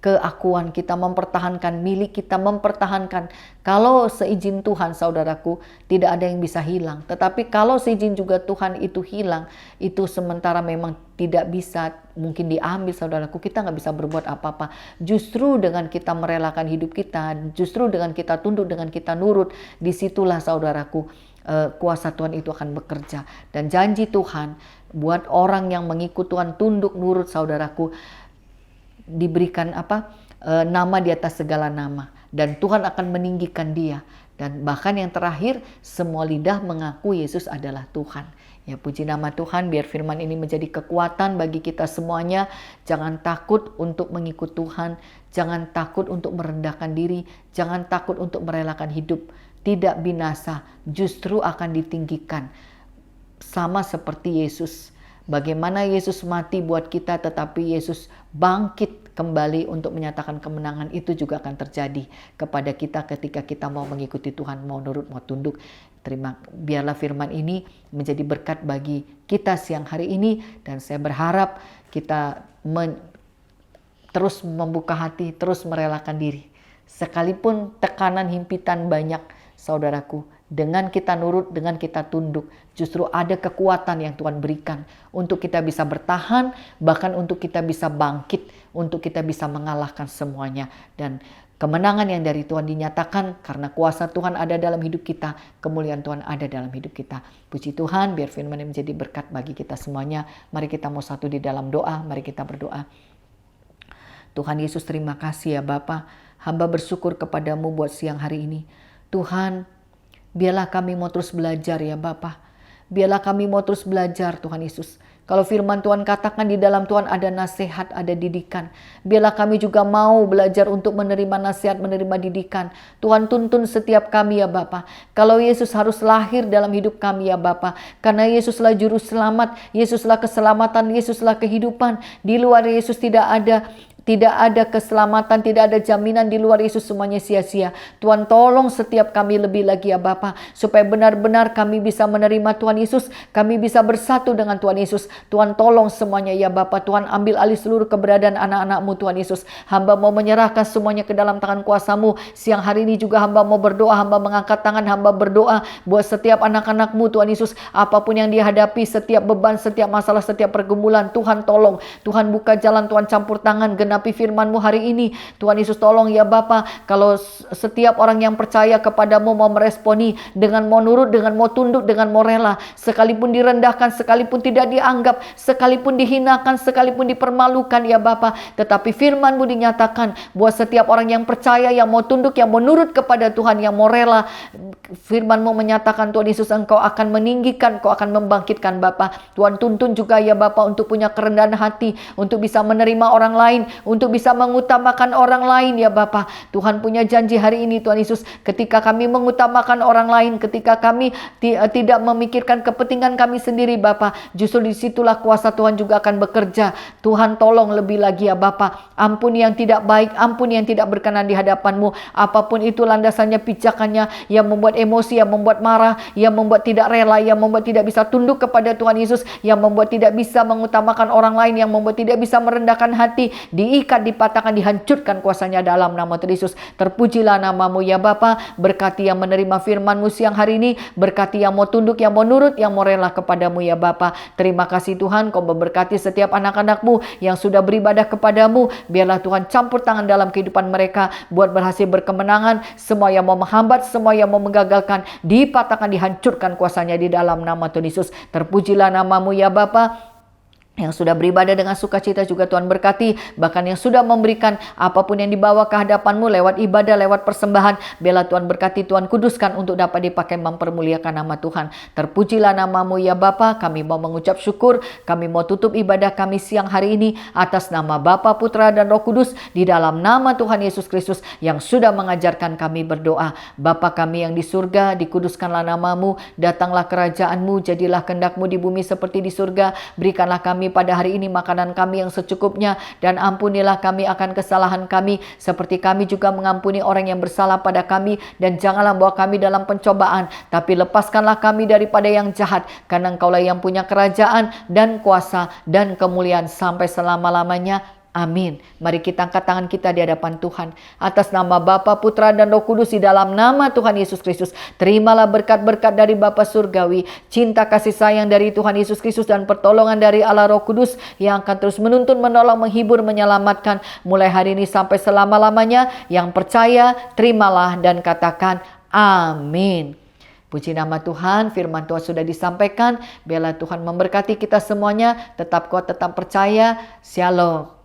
S1: keakuan kita, mempertahankan milik kita, mempertahankan. Kalau seizin Tuhan saudaraku, tidak ada yang bisa hilang. Tetapi kalau seizin juga Tuhan itu hilang, itu sementara memang tidak bisa mungkin diambil saudaraku. Kita nggak bisa berbuat apa-apa. Justru dengan kita merelakan hidup kita, justru dengan kita tunduk, dengan kita nurut, disitulah saudaraku kuasa Tuhan itu akan bekerja. Dan janji Tuhan buat orang yang mengikut Tuhan, tunduk, nurut saudaraku, diberikan nama di atas segala nama, dan Tuhan akan meninggikan dia. Dan bahkan yang terakhir, semua lidah mengaku Yesus adalah Tuhan. Ya, puji nama Tuhan. Biar firman ini menjadi kekuatan bagi kita semuanya. Jangan takut untuk mengikut Tuhan, jangan takut untuk merendahkan diri, jangan takut untuk merelakan hidup tidak binasa, justru akan ditinggikan. Sama seperti Yesus. Bagaimana Yesus mati buat kita, tetapi Yesus bangkit kembali untuk menyatakan kemenangan, itu juga akan terjadi kepada kita ketika kita mau mengikuti Tuhan, mau nurut, mau tunduk. Biarlah firman ini menjadi berkat bagi kita siang hari ini, dan saya berharap kita terus membuka hati, terus merelakan diri. Sekalipun tekanan, himpitan banyak, saudaraku, dengan kita nurut, dengan kita tunduk, justru ada kekuatan yang Tuhan berikan untuk kita bisa bertahan, bahkan untuk kita bisa bangkit, untuk kita bisa mengalahkan semuanya. Dan kemenangan yang dari Tuhan dinyatakan karena kuasa Tuhan ada dalam hidup kita, kemuliaan Tuhan ada dalam hidup kita. Puji Tuhan, biar firman ini menjadi berkat bagi kita semuanya. Mari kita mau satu di dalam doa, mari kita berdoa. Tuhan Yesus, terima kasih ya Bapa. Hamba bersyukur kepadamu buat siang hari ini. Tuhan, biarlah kami mau terus belajar ya Bapa. Biarlah kami mau terus belajar Tuhan Yesus. Kalau firman Tuhan katakan di dalam Tuhan ada nasihat, ada didikan. Biarlah kami juga mau belajar untuk menerima nasihat, menerima didikan. Tuhan tuntun setiap kami ya Bapa. Kalau Yesus harus lahir dalam hidup kami ya Bapa. Karena Yesuslah juru selamat, Yesuslah keselamatan, Yesuslah kehidupan. Di luar Yesus tidak ada keselamatan, tidak ada jaminan. Di luar Yesus semuanya sia-sia. Tuhan tolong setiap kami lebih lagi ya Bapa, supaya benar-benar kami bisa menerima Tuhan Yesus, kami bisa bersatu dengan Tuhan Yesus. Tuhan tolong semuanya ya Bapa. Tuhan ambil alih seluruh keberadaan anak-anak-Mu Tuhan Yesus. Hamba mau menyerahkan semuanya ke dalam tangan kuasa-Mu. Siang hari ini juga hamba mau berdoa, hamba mengangkat tangan, hamba berdoa buat setiap anak-anak-Mu Tuhan Yesus. Apapun yang dihadapi, setiap beban, setiap masalah, setiap pergumulan, Tuhan tolong. Tuhan buka jalan, Tuhan campur tangan, genapi firman-Mu hari ini. Tuhan Yesus tolong ya Bapa, kalau setiap orang yang percaya kepadamu mau meresponi dengan mau nurut, dengan mau tunduk, dengan mau rela, sekalipun direndahkan, sekalipun tidak dianggap, sekalipun dihinakan, sekalipun dipermalukan ya Bapa, tetapi firman-Mu dinyatakan buat setiap orang yang percaya, yang mau tunduk, yang mau nurut kepada Tuhan, yang mau rela. Firman-Mu menyatakan Tuhan Yesus, Engkau akan meninggikan, Engkau akan membangkitkan Bapa. Tuhan tuntun juga ya Bapa untuk punya kerendahan hati, untuk bisa menerima orang lain, untuk bisa mengutamakan orang lain ya Bapa. Tuhan punya janji hari ini Tuhan Yesus, ketika kami mengutamakan orang lain, ketika kami tidak memikirkan kepentingan kami sendiri Bapa, justru disitulah kuasa Tuhan juga akan bekerja. Tuhan tolong lebih lagi ya Bapa, ampuni yang tidak baik, ampuni yang tidak berkenan di hadapan-Mu. Apapun itu landasannya, pijakannya yang membuat emosi, yang membuat marah, yang membuat tidak rela, yang membuat tidak bisa tunduk kepada Tuhan Yesus, yang membuat tidak bisa mengutamakan orang lain, yang membuat tidak bisa merendahkan hati, diikat, dipatahkan, dihancurkan kuasanya dalam nama Tuhan Yesus. Terpujilah nama-Mu ya Bapa. Berkati yang menerima firman-Mu siang hari ini, berkati yang mau tunduk, yang mau nurut, yang mau rela kepadamu ya Bapa. Terima kasih Tuhan, Kau memberkati setiap anak-anak-Mu yang sudah beribadah kepadamu. Biarlah Tuhan campur tangan dalam kehidupan mereka, buat berhasil berkemenangan. Semua yang mau menghambat, semua yang mau menggagalkan, dipatahkan, dihancurkan kuasanya di dalam nama Tuhan Yesus. Terpujilah nama-Mu ya Bapa. Yang sudah beribadah dengan sukacita juga Tuhan berkati. Bahkan yang sudah memberikan apapun yang dibawa ke hadapan-Mu lewat ibadah, lewat persembahan. Biarlah Tuhan berkati, Tuhan kuduskan untuk dapat dipakai mempermuliakan nama Tuhan. Terpujilah nama-Mu ya Bapa. Kami mau mengucap syukur. Kami mau tutup ibadah kami siang hari ini atas nama Bapa, Putra, dan Roh Kudus. Di dalam nama Tuhan Yesus Kristus yang sudah mengajarkan kami berdoa. Bapa kami yang di surga, dikuduskanlah nama-Mu. Datanglah kerajaan-Mu, jadilah kehendak-Mu di bumi seperti di surga. Berikanlah kami pada hari ini makanan kami yang secukupnya, dan ampunilah kami akan kesalahan kami seperti kami juga mengampuni orang yang bersalah pada kami, dan janganlah bawa kami dalam pencobaan, tapi lepaskanlah kami daripada yang jahat, karena Engkaulah yang punya kerajaan dan kuasa dan kemuliaan sampai selama-lamanya. Amin. Mari kita angkat tangan kita di hadapan Tuhan. Atas nama Bapa, Putra, dan Roh Kudus, di dalam nama Tuhan Yesus Kristus, terimalah berkat-berkat dari Bapa Surgawi, cinta kasih sayang dari Tuhan Yesus Kristus, dan pertolongan dari Allah Roh Kudus yang akan terus menuntun, menolong, menghibur, menyelamatkan mulai hari ini sampai selama-lamanya. Yang percaya, terimalah dan katakan amin. Puji nama Tuhan, firman Tuhan sudah disampaikan. Biarlah Tuhan memberkati kita semuanya. Tetap kuat, tetap percaya. Shalom.